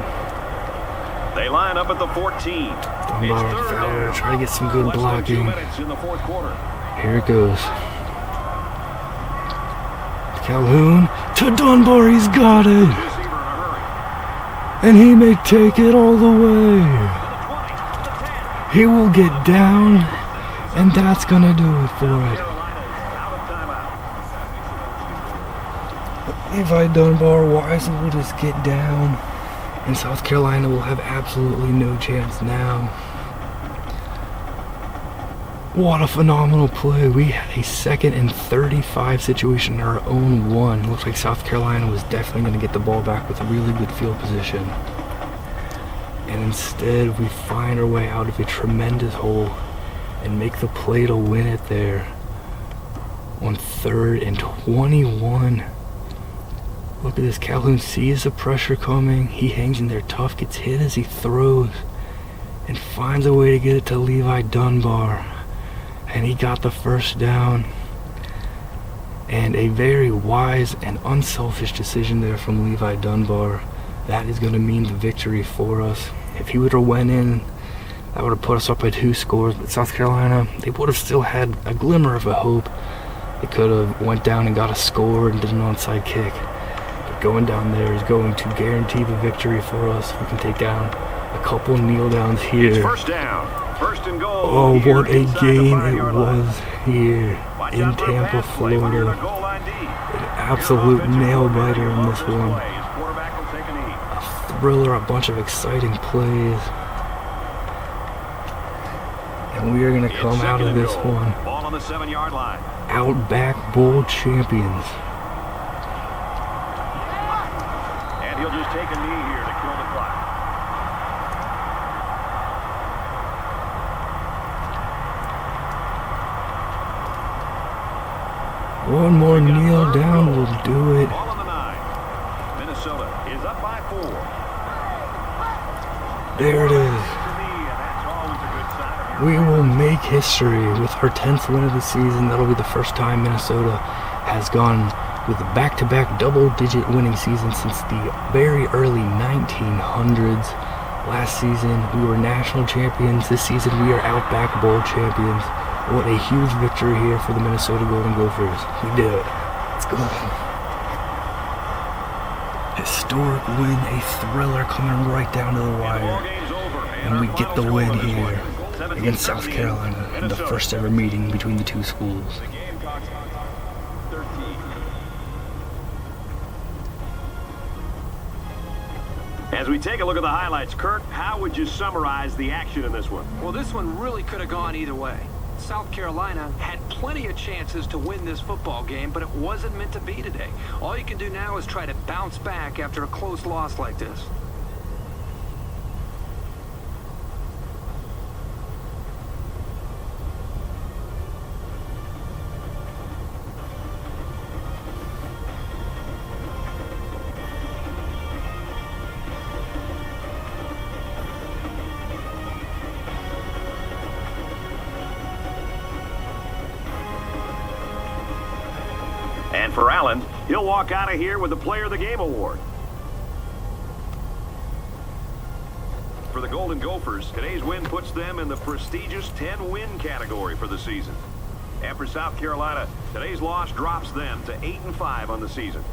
They line up at the 14. Dunbar, It's 3rd Fowler, down. try to get some good Less than 2 blocking. minutes in the 4th quarter. Here it goes. Calhoun to Dunbar, he's got it. Receiver in a hurry. And he may take it all the way. To the 20, to the 10. He will get down, and that's gonna do it for it. Carolina's out of timeout. Levi Dunbar wisely will just get down, and South Carolina will have absolutely no chance now. What a phenomenal play. We had a 2nd and 35 situation in our own 1. Looks like South Carolina was definitely going to get the ball back with a really good field position. And instead, we find our way out of a tremendous hole and make the play to win it there on 3rd and 21. Look at this. Calhoun sees the pressure coming. He hangs in there tough, gets hit as he throws, and finds a way to get it to Levi Dunbar. And he got the 1st down. And a very wise and unselfish decision there from Levi Dunbar. That is going to mean the victory for us. If he would have went in, that would have put us up by 2 scores. But South Carolina, they would have still had a glimmer of a hope. They could have went down and got a score and did an onside kick. But going down there is going to guarantee the victory for us. We can take down a couple kneel downs It's here. 1st down. 1st and goal. Oh, here what a inside the game it 5-yard line. was here Watch in out for a Tampa, pass play when you're in a Florida. goal line D. It absolute nail-biter in this one. His quarterback will take a knee. A thriller, a bunch of exciting plays. And we are going to come out of this one Ball on the 7-yard line. Outback Bowl champions. And he'll just take a knee here to kill the clock. One more kneel down will do it. Ball on the 9. Minnesota is up by 4. There it is. That's always a good sign. We will make history with our 10th win of the season. That'll be the first time Minnesota has gone with a back-to-back double-digit winning season since the very early 1900s. Last season, we were national champions. This season, we are Outback Bowl champions. What a huge victory here for the Minnesota Golden Gophers. We did it. Let's go. Historic win, a thriller coming right down to the wire. And we get the win here against South Carolina in the first ever meeting between the two schools. As we take a look at the highlights, Kirk, how would you summarize the action in this one? Well, this one really could have gone either way. South Carolina had plenty of chances to win this football game, but it wasn't meant to be today. All you can do now is try to bounce back after a close loss like this. And for Allen, he'll walk out of here with the Player of the Game award. For the Golden Gophers, today's win puts them in the prestigious 10-win category for the season. And for South Carolina, today's loss drops them to 8-5 on the season.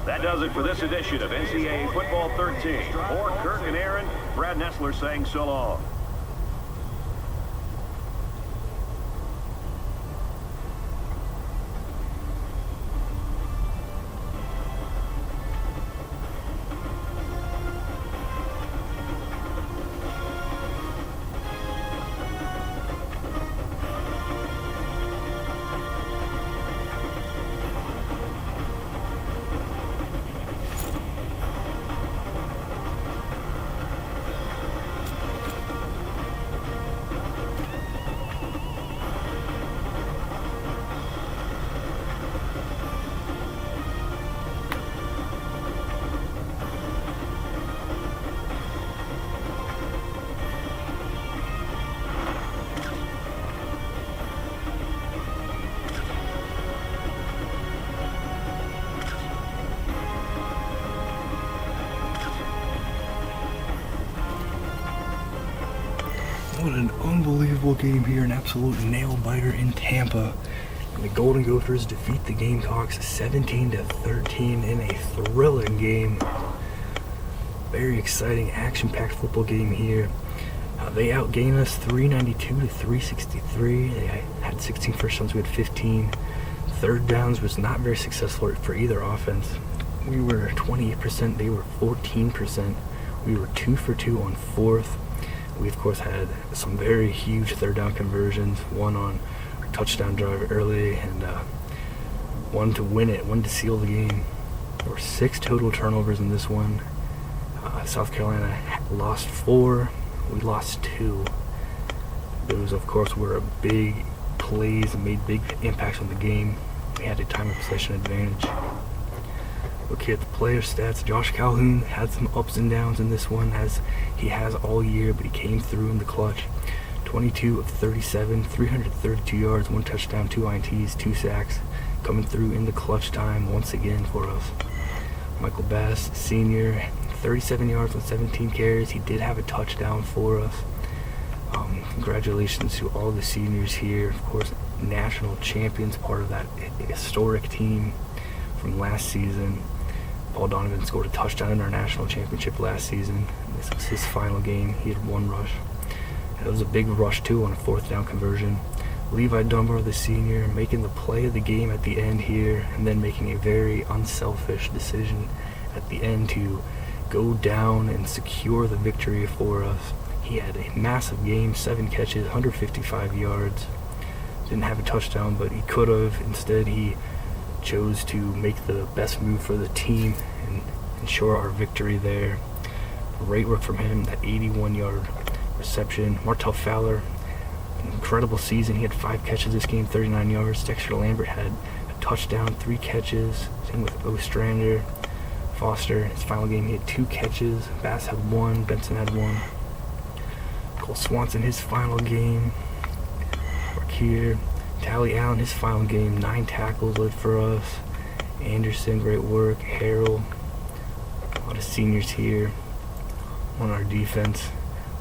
That does it for this edition of NCAA Football 13. For Kirk and Aaron, Brad Nessler saying so long. What an unbelievable game here, an absolute nail-biter in Tampa. And the Golden Gophers defeat the Gamecocks 17-13 in a thrilling game. Very exciting, action-packed football game here. They outgained us 392-363. They had 16 first downs, we had 15. Third downs was not very successful for either offense. We were 28%, they were 14%. We were 2 for 2 on fourth. We, of course, had some very huge third down conversions, one on our touchdown drive early and one to win it, one to seal the game. There were 6 total turnovers in this one. South Carolina lost 4. We lost 2. Those, of course, were big plays and made big impacts on the game. We had a time of possession advantage. Looking at the player stats, Josh Calhoun had some ups and downs in this one, as he has all year, but he came through in the clutch. 22 of 37, 332 yards, 1 touchdown, 2 INTs, 2 sacks, coming through in the clutch time once again for us. Michael Bass, senior, 37 yards on 17 carries. He did have a touchdown for us. Congratulations to all the seniors here. Of course, national champions, part of that historic team from last season. Paul Donovan scored a touchdown in our national championship last season. This was his final game. He had 1 rush. It was a big rush too on a 4th down conversion. Levi Dunbar, the senior, making the play of the game at the end here, and then making a very unselfish decision at the end to go down and secure the victory for us. He had a massive game, 7 catches, 155 yards. Didn't have a touchdown, but he could have. Instead, he chose to make the best move for the team and ensure our victory there. Great work from him, that 81-yard reception. Martell Fowler, an incredible season. He had 5 catches this game, 39 yards. Dexter Lambert had a touchdown, 3 catches. Same with Ostrander. Foster, his final game, he had 2 catches. Bass had 1, Benson had 1. Cole Swanson, his final game. Work here. Tally Allen, his final game, 9 tackles led for us. Anderson, great work. Harrell, a lot of seniors here on our defense.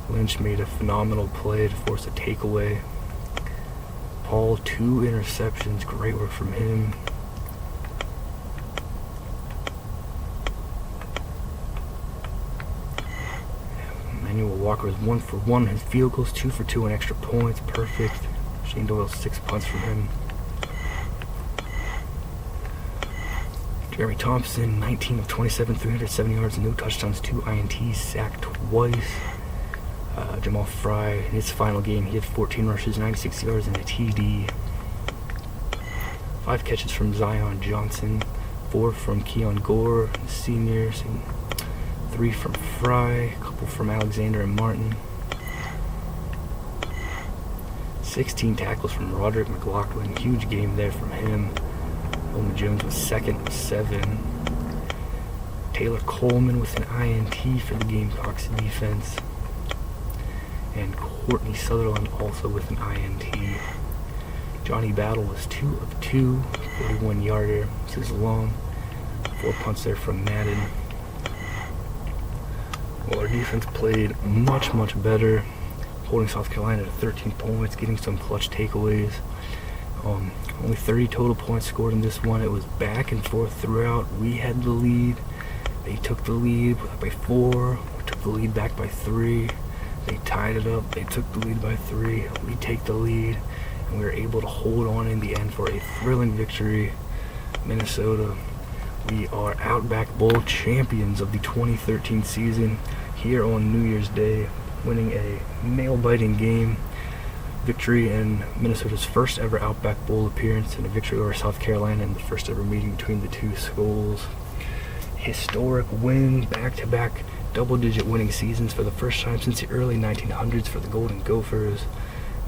Lynch made a phenomenal play to force a takeaway. Paul, 2 interceptions, great work from him. Emmanuel Walker was 1 for 1. His field goals, 2 for 2 on extra points, perfect. Shane Doyle, 6 punts from him. Jeremy Thompson, 19 of 27, 370 yards, no touchdowns, 2 INTs, sacked twice. Jamal Fry, in his final game, he had 14 rushes, 96 yards, and a TD. 5 catches from Zion Johnson, 4 from Keon Gore, the seniors, and 3 from Fry, a couple from Alexander and Martin. 16 tackles from Roderick McLaughlin, huge game there from him. Bowman Jones was 2nd with 7. Taylor Coleman with an INT for the Gamecocks defense. And Courtney Sutherland also with an INT. Johnny Battle was 2 of 2, 41-yarder. This is long. 4 punts there from Madden. Well, our defense played much, much better, holding South Carolina to 13 points, getting some clutch takeaways. Only 30 total points scored in this one. It was back and forth throughout. We had the lead. They took the lead by 4. We took the lead back by 3. They tied it up. They took the lead by 3. We take the lead, and we were able to hold on in the end for a thrilling victory. Minnesota, we are Outback Bowl champions of the 2013 season here on New Year's Day, winning a nail-biting game. Victory in Minnesota's first ever Outback Bowl appearance, and a victory over South Carolina in the first ever meeting between the two schools. Historic win, back-to-back double-digit winning seasons for the first time since the early 1900s for the Golden Gophers.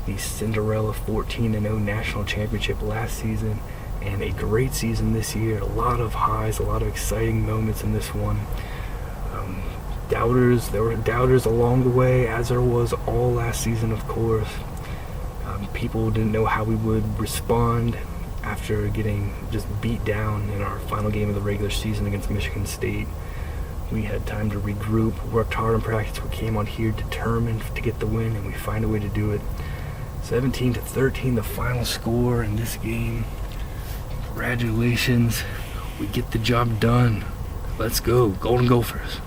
The Cinderella 14-0 national championship last season, and a great season this year. A lot of highs, a lot of exciting moments in this one. There were doubters along the way, as there was all last season, of course. People didn't know how we would respond after getting just beat down in our final game of the regular season against Michigan State. We had time to regroup, worked hard in practice. We came on here determined to get the win, and we find a way to do it. 17-13, the final score in this game. Congratulations. We get the job done. Let's go, Golden Gophers.